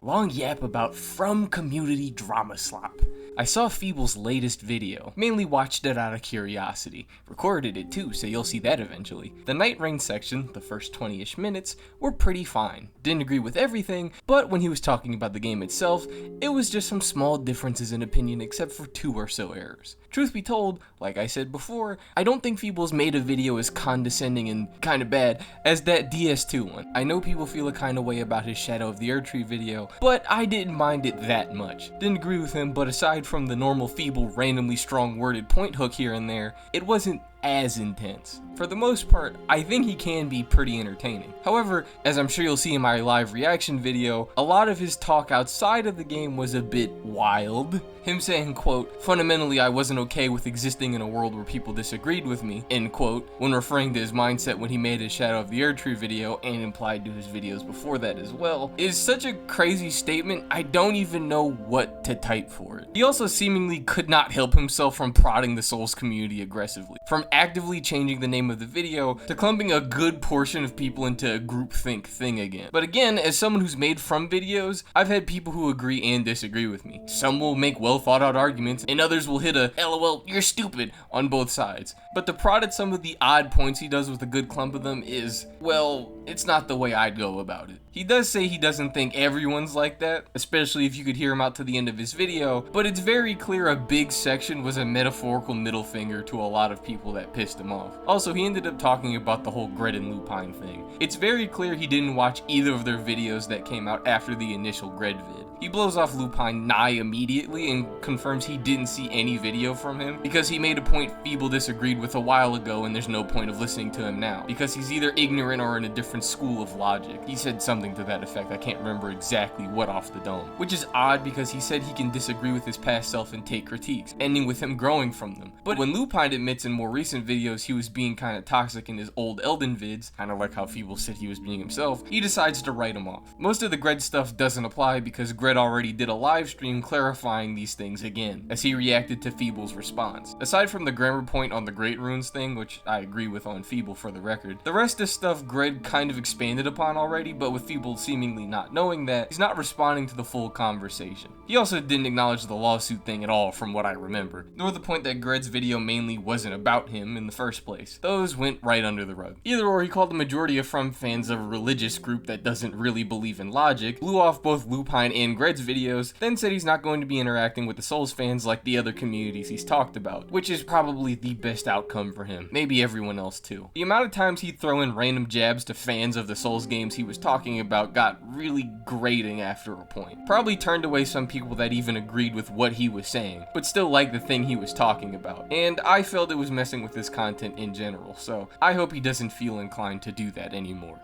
Long yap about from community drama slop. I saw Feeble's latest video, mainly watched it out of curiosity, recorded it too, so you'll see that eventually. The Nightreign section, the first 20-ish minutes, were pretty fine. Didn't agree with everything, but when he was talking about the game itself, it was just some small differences in opinion except for 2 or so errors. Truth be told, like I said before, I don't think Feebles made a video as condescending and kinda bad as that DS2 one. I know people feel a kinda way about his Shadow of the Erdtree video, but I didn't mind it that much. Didn't agree with him, but aside from the normal Feeble randomly strong worded point hook here and there, it wasn't as intense. For the most part, I think he can be pretty entertaining. However, as I'm sure you'll see in my live reaction video, a lot of his talk outside of the game was a bit wild. Him saying, quote, fundamentally I wasn't okay with existing in a world where people disagreed with me, end quote, when referring to his mindset when he made his Shadow of the Erdtree video and implied to his videos before that as well, is such a crazy statement I don't even know what to type for it. He also seemingly could not help himself from prodding the Souls community aggressively. From actively changing the name of the video to clumping a good portion of people into a groupthink thing again. But again, as someone who's made from videos, I've had people who agree and disagree with me. Some will make well thought out arguments and others will hit a LOL you're stupid on both sides. But to prod at some of the odd points he does with a good clump of them is, well, it's not the way I'd go about it. He does say he doesn't think everyone's like that, especially if you could hear him out to the end of his video, but it's very clear a big section was a metaphorical middle finger to a lot of people that pissed him off. Also, he ended up talking about the whole Gred and Lupine thing. It's very clear he didn't watch either of their videos that came out after the initial Gred vid. He blows off Lupine nigh immediately and confirms he didn't see any video from him because he made a point Feeble disagreed with a while ago and there's no point of listening to him now because he's either ignorant or in a different school of logic. He said something to that effect, I can't remember exactly what off the dome. Which is odd because he said he can disagree with his past self and take critiques, ending with him growing from them. But when Lupine admits in more recent videos he was being kinda toxic in his old Elden vids, kinda like how Feeble said he was being himself, he decides to write him off. Most of the Gred stuff doesn't apply because Gred already did a live stream clarifying these things again, as he reacted to Feeble's response. Aside from the grammar point on the Great Runes thing, which I agree with on Feeble for the record, the rest of stuff Gred kind of expanded upon already, but with Feeble seemingly not knowing that, he's not responding to the full conversation. He also didn't acknowledge the lawsuit thing at all from what I remember, nor the point that Gred's video mainly wasn't about him in the first place. Those went right under the rug. Either or, he called the majority of From fans a religious group that doesn't really believe in logic, blew off both Lupine and Gred's videos, then said he's not going to be interacting with the Souls fans like the other communities he's talked about, which is probably the best outcome for him. Maybe everyone else too. The amount of times he'd throw in random jabs to fans of the Souls games he was talking about got really grating after a point. Probably turned away some people that even agreed with what he was saying, but still liked the thing he was talking about. And I felt it was messing with his content in general, so I hope he doesn't feel inclined to do that anymore.